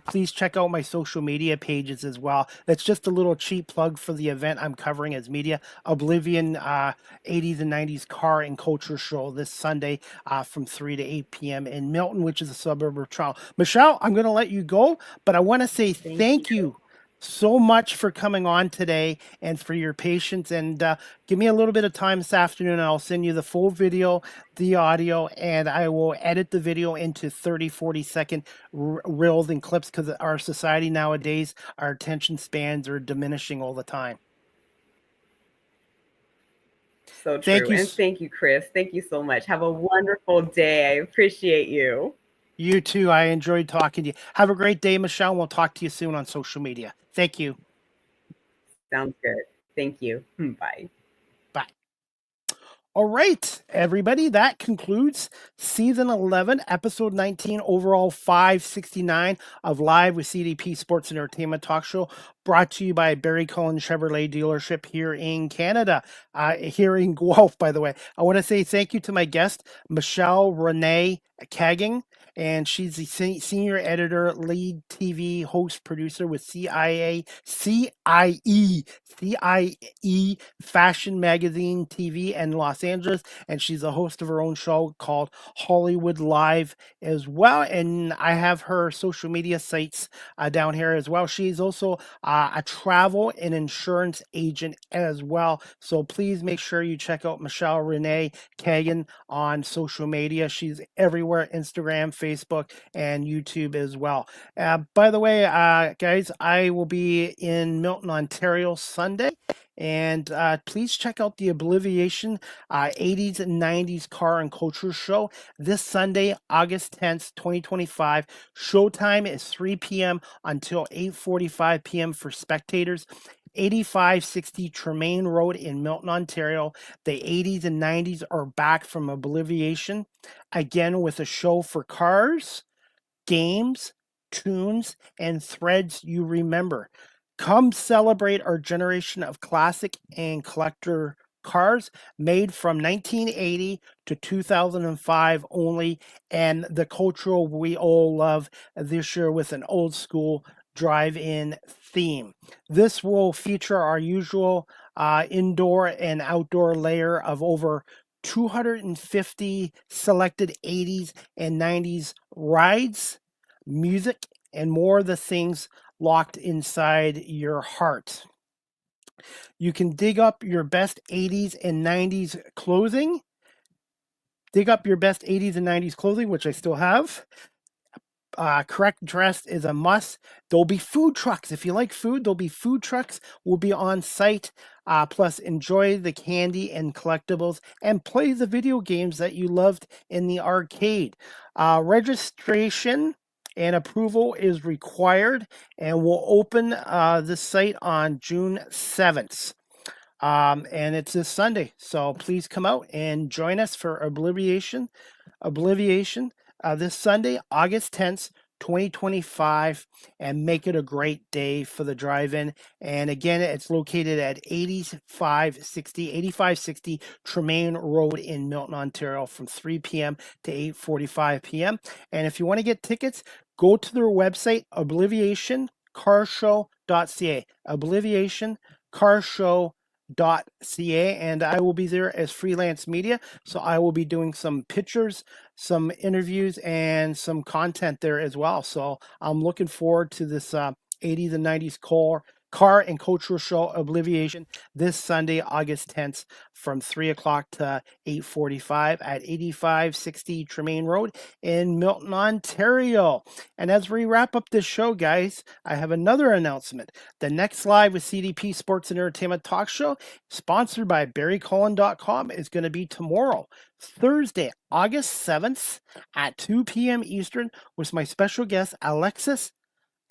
please check out my social media pages as well. That's just a little cheap plug for the event I'm covering as media. Oblivion 80s and 90s car and culture show this Sunday from 3 to 8 p.m. in Milton, which is a suburb of Toronto. Michelle, I'm going to let you go. But I want to say thank you so much for coming on today and for your patience. And give me a little bit of time this afternoon, and I'll send you the full video, the audio, and I will edit the video into 30, 40-second reels and clips, because our society nowadays, our attention spans are diminishing all the time. So true. And thank you, Chris. Thank you so much. Have a wonderful day. I appreciate you. You too. I enjoyed talking to you. Have a great day, Michelle. We'll talk to you soon on social media. Thank you. Sounds good. Thank you. Bye. Bye. All right, everybody. That concludes season 11, episode 19, overall 569 of Live with CDP Sports and Entertainment Talk Show, brought to you by Barry Cullen Chevrolet dealership here in Canada, here in Guelph, by the way. I want to say thank you to my guest, Michelle Renee Kagan. And she's the senior editor, lead TV host, producer with CIE Fashion Magazine TV in Los Angeles. And she's a host of her own show called Hollywood Live as well. And I have her social media sites down here as well. She's also a travel and insurance agent as well. So please make sure you check out Michelle Renee Kagan on social media. She's everywhere, Instagram, Facebook, and YouTube as well. By the way, guys, I will be in Milton, Ontario Sunday. And please check out the Obliviation 80s and 90s car and culture show this Sunday, August 10th, 2025. Showtime is 3 p.m. until 8:45 p.m. for spectators. 8560 Tremaine Road in Milton, Ontario. The 80s and 90s are back from Obliviation, again with a show for cars, games, tunes, and threads you remember. Come celebrate our generation of classic and collector cars made from 1980 to 2005 only, and the cultural we all love this year with an old school drive-in theme. This will feature our usual indoor and outdoor layer of over 250 selected 80s and 90s rides, music, and more of the things locked inside your heart. You can dig up your best 80s and 90s clothing. Dig up your best 80s and 90s clothing, which I still have. Correct dress is a must. There'll be food trucks. If you like food, there'll be food trucks. Will be on site. Plus, enjoy the candy and collectibles and play the video games that you loved in the arcade. Registration and approval is required, and we'll open the site on June 7th. And it's this Sunday. So please come out and join us for Obliviation this Sunday, August 10th, 2025, and make it a great day for the drive-in. And again, it's located at 8560 Tremaine Road in Milton, Ontario, from 3 p.m. to 8:45 p.m. And if you want to get tickets, go to their website, obliviationcarshow.ca. Obliviationcarshow.ca, and I will be there as freelance media, so I will be doing some pictures, some interviews, and some content there as well. So I'm looking forward to this 80s and 90s car and cultural show Obliviation this Sunday, August 10th from 3 o'clock to 8:45 at 8560 Tremaine Road in Milton, Ontario. And as we wrap up this show, guys, I have another announcement. The next Live with CDP Sports and Entertainment talk show, sponsored by BarryCullen.com, is going to be tomorrow, Thursday, August 7th at 2 p.m. Eastern with my special guest,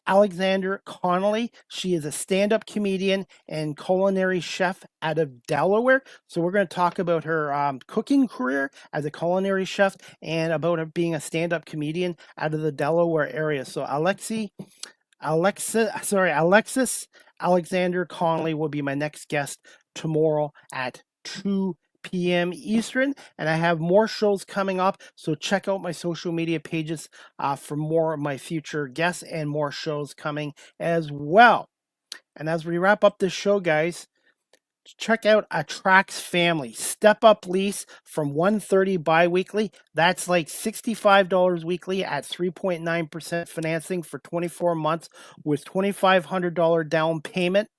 Alexander Connolly. She is a stand-up comedian and culinary chef out of Delaware. So we're going to talk about her cooking career as a culinary chef and about her being a stand-up comedian out of the Delaware area. So Alexis Alexander Connolly will be my next guest tomorrow at 2 p.m. Eastern, and I have more shows coming up, so check out my social media pages for more of my future guests and more shows coming as well. And as we wrap up this show, guys, check out Attracts Family Step Up Lease from $130 bi-weekly. That's like $65 weekly at 3.9% financing for 24 months with $2,500 down payment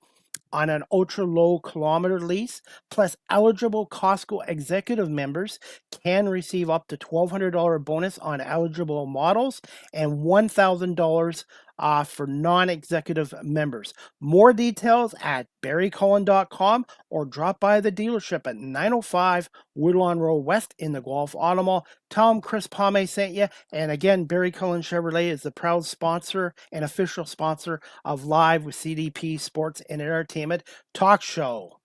on an ultra-low kilometer lease, plus eligible Costco executive members can receive up to $1,200 bonus on eligible models and $1,000 for non-executive members. More details at BarryCullen.com or drop by the dealership at 905 Woodlawn Road West in the Guelph Auto Mall. Tell them Chris Palme sent you. And again, Barry Cullen Chevrolet is the proud sponsor and official sponsor of Live with CDP Sports and Entertainment Talk Show.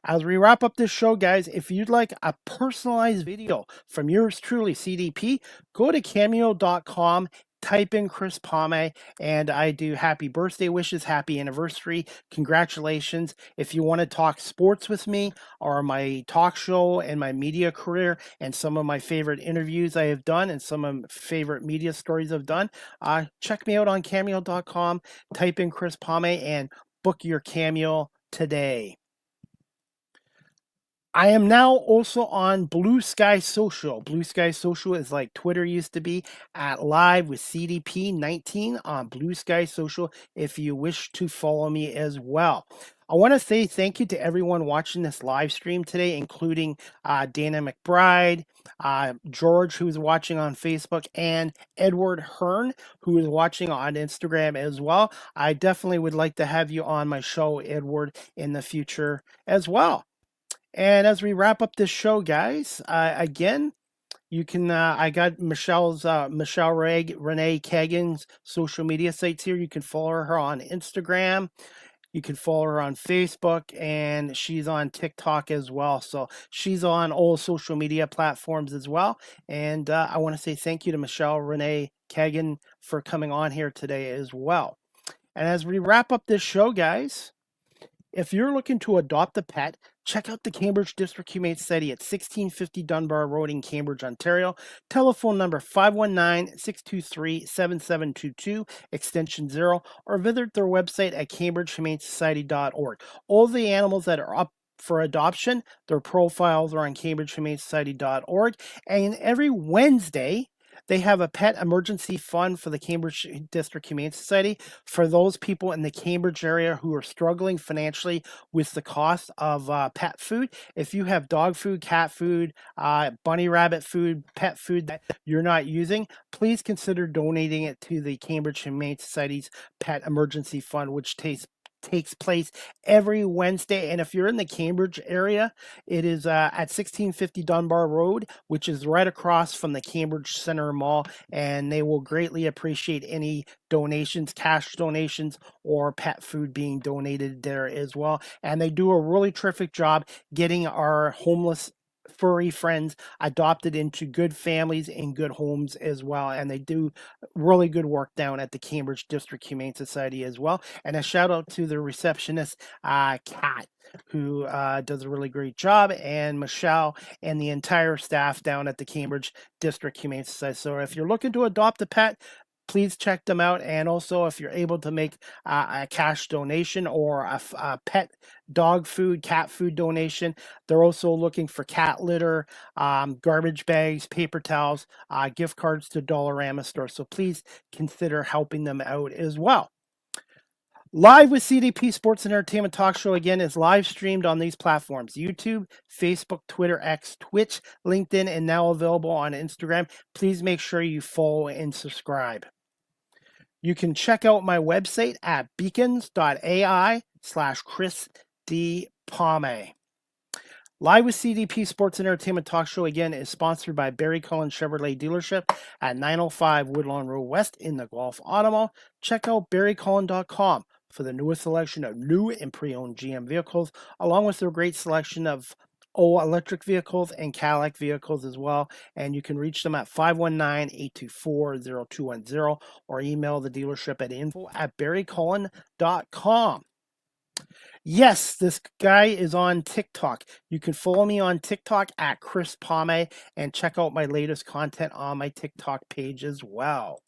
As we wrap up this show, guys, if you'd like a personalized video from yours truly, CDP, go to cameo.com, type in Chris Palme, and I do happy birthday wishes, happy anniversary, congratulations. If you want to talk sports with me or my talk show and my media career and some of my favorite interviews I have done and some of my favorite media stories I've done, check me out on cameo.com, type in Chris Palme, and book your cameo today. I am now also on Blue Sky Social. Blue Sky Social is like Twitter used to be, at Live with CDP 19 on Blue Sky Social if you wish to follow me as well. I want to say thank you to everyone watching this live stream today, including Dana McBride, George, who's watching on Facebook, and Edward Hearn, who is watching on Instagram as well. I definitely would like to have you on my show, Edward, in the future as well. And as we wrap up this show, guys, again, you can, I got Michelle Renee Kagan's social media sites here. You can follow her on Instagram. You can follow her on Facebook, and she's on TikTok as well. So she's on all social media platforms as well. And I want to say thank you to Michelle Renee Kagan for coming on here today as well. And as we wrap up this show, guys, if you're looking to adopt a pet, check out the Cambridge District Humane Society at 1650 Dunbar Road in Cambridge, Ontario. Telephone number 519-623-7722, extension 0, or visit their website at cambridgehumanesociety.org. All the animals that are up for adoption, their profiles are on cambridgehumanesociety.org. And every Wednesday, they have a pet emergency fund for the Cambridge District Humane Society for those people in the Cambridge area who are struggling financially with the cost of pet food. If you have dog food, cat food, bunny rabbit food, pet food that you're not using, please consider donating it to the Cambridge Humane Society's Pet Emergency Fund, which takes place every Wednesday. And if you're in the Cambridge area, it is at 1650 Dunbar Road, which is right across from the Cambridge Center Mall, and they will greatly appreciate any donations, cash donations, or pet food being donated there as well. And they do a really terrific job getting our homeless furry friends adopted into good families and good homes as well, and they do really good work down at the Cambridge District Humane Society as well. And a shout out to the receptionist Kat, who does a really great job, and Michelle and the entire staff down at the Cambridge District Humane Society. So if you're looking to adopt a pet, please check them out. And also, if you're able to make a cash donation or a pet dog food, cat food donation, they're also looking for cat litter, garbage bags, paper towels, gift cards to Dollarama store. So please consider helping them out as well. Live with CDP Sports and Entertainment Talk Show again is live streamed on these platforms: YouTube, Facebook, Twitter, X, Twitch, LinkedIn, and now available on Instagram. Please make sure you follow and subscribe. You can check out my website at beacons.ai/Chris D. Palme. Live with CDP Sports and Entertainment Talk Show again is sponsored by Barry Cullen Chevrolet Dealership at 905 Woodlawn Road West in the Guelph Automall. Check out barrycullen.com for the newest selection of new and pre-owned GM vehicles, along with their great selection of electric vehicles and Cadillac vehicles as well. And you can reach them at 519-824-0210 or email the dealership at info@barrycullen.com. Yes, this guy is on TikTok. You can follow me on TikTok at Chris Palme and check out my latest content on my TikTok page as well.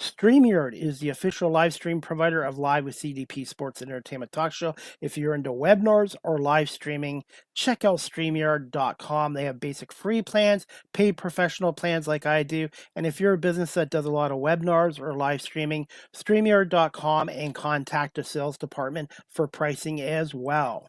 StreamYard is the official live stream provider of Live with CDP Sports and Entertainment Talk Show. If you're into webinars or live streaming, check out StreamYard.com. They have basic free plans, paid professional plans like I do. And if you're a business that does a lot of webinars or live streaming, StreamYard.com and contact the sales department for pricing as well.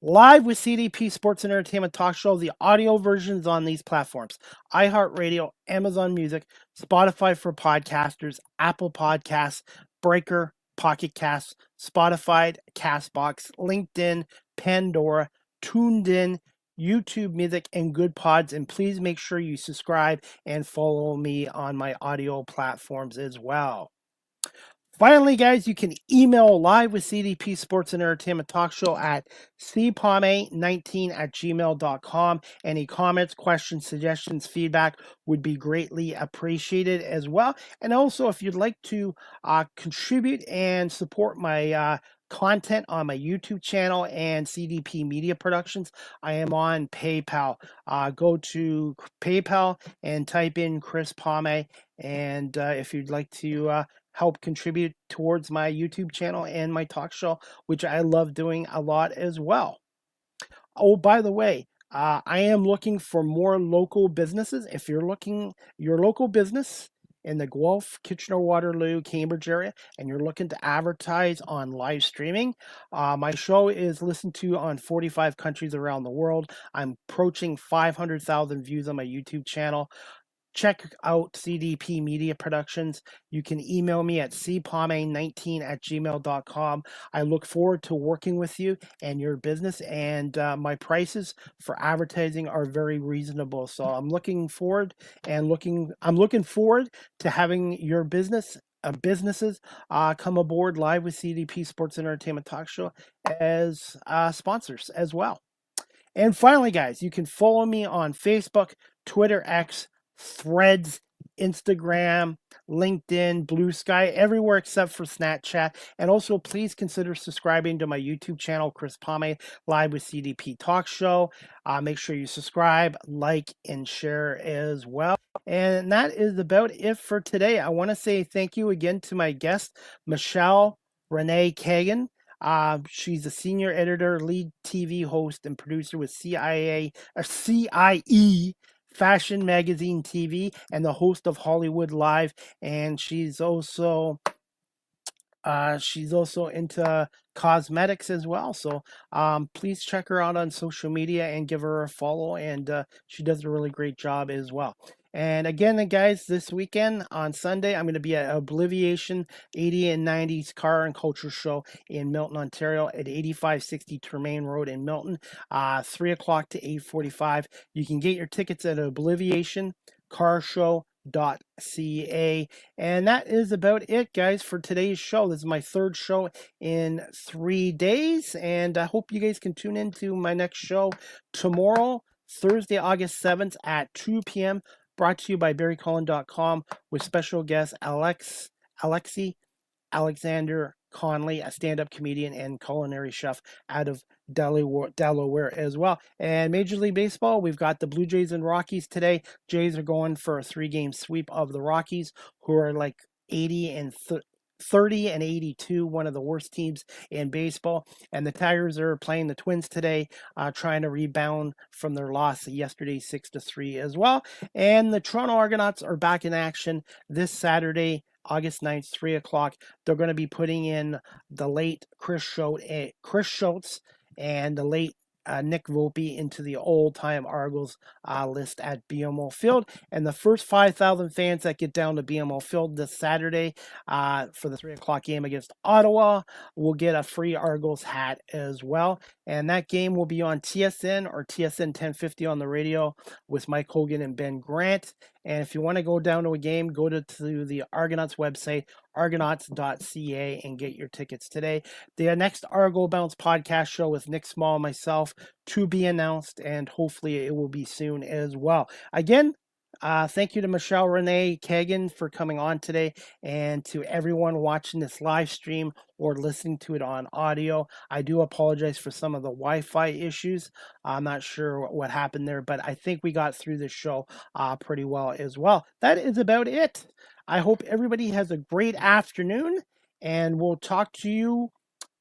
Live with CDP Sports and Entertainment Talk Show, the audio versions on these platforms: iHeartRadio, Amazon Music, Spotify for podcasters, Apple Podcasts, Breaker, Pocket Casts, Spotify, Castbox, LinkedIn, Pandora, Tuned In, YouTube Music, and Good Pods. And please make sure you subscribe and follow me on my audio platforms as well. Finally, guys, you can email Live with CDP Sports and Entertainment Talk Show at cpalme19@gmail.com. Any comments, questions, suggestions, feedback would be greatly appreciated as well. And also, if you'd like to contribute and support my content on my YouTube channel and CDP Media Productions, I am on PayPal. Go to PayPal and type in Chris Palme. And if you'd like to help contribute towards my YouTube channel and my talk show, which I love doing a lot as well. Oh, by the way, I am looking for more local businesses. If you're looking, your local business in the Guelph, Kitchener-Waterloo, Cambridge area, and you're looking to advertise on live streaming, my show is listened to on 45 countries around the world. I'm approaching 500,000 views on my YouTube channel. Check out CDP Media Productions. You can email me at cpalme19@gmail.com. I look forward to working with you and your business, and my prices for advertising are very reasonable. So I'm looking forward to having your businesses come aboard Live with CDP Sports and Entertainment Talk Show as sponsors as well. And finally, guys, you can follow me on Facebook, Twitter, X, Threads, Instagram, LinkedIn, Blue Sky, everywhere except for Snapchat. And also, please consider subscribing to my YouTube channel, Chris Palme, Live with CDP Talk Show. Make sure you subscribe, like, and share as well. And that is about it for today. I want to say thank you again to my guest, Michelle Renee Kagan. She's a senior editor, lead TV host, and producer with CIE Fashion Magazine TV, and the host of Hollywood Live. And she's also into cosmetics as well. So please check her out on social media and give her a follow. And she does a really great job as well. And again, guys, this weekend on Sunday, I'm going to be at Obliviation 80 and 90s Car and Culture Show in Milton, Ontario at 8560 Tremaine Road in Milton, 3 o'clock to 8:45. You can get your tickets at obliviationcarshow.ca. And that is about it, guys, for today's show. This is my third show in 3 days, and I hope you guys can tune into my next show tomorrow, Thursday, August 7th at 2 p.m., brought to you by barrycullen.com with special guest Alexi Alexander Conley, a stand-up comedian and culinary chef out of Delaware as well. And Major League Baseball, we've got the Blue Jays and Rockies today. Jays are going for a 3-game sweep of the Rockies, who are like 30 and 82, one of the worst teams in baseball. And the Tigers are playing the Twins today, trying to rebound from their loss yesterday, 6-3 as well. And the Toronto Argonauts are back in action this Saturday August 9th, 3 o'clock. They're going to be putting in the late Chris Schultz and the late Nick Volpe into the old-time Argos list at BMO Field. And the first 5,000 fans that get down to BMO Field this Saturday for the 3 o'clock game against Ottawa will get a free Argos hat as well. And that game will be on TSN or TSN 1050 on the radio with Mike Hogan and Ben Grant. And if you want to go down to a game, go to the Argonauts website, argonauts.ca, and get your tickets today. The next Argo Bounce podcast show with Nick Small and myself to be announced, and hopefully it will be soon as well. Again, thank you to Michelle Renee, Kagan, for coming on today, and to everyone watching this live stream or listening to it on audio. I do apologize for some of the Wi-Fi issues. I'm not sure what happened there, but I think we got through the show pretty well as well. That is about it. I hope everybody has a great afternoon, and we'll talk to you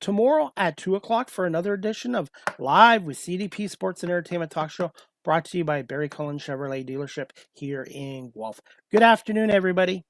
tomorrow at 2 o'clock for another edition of Live with CDP Sports and Entertainment Talk Show, brought to you by Barry Cullen Chevrolet Dealership here in Guelph. Good afternoon, everybody.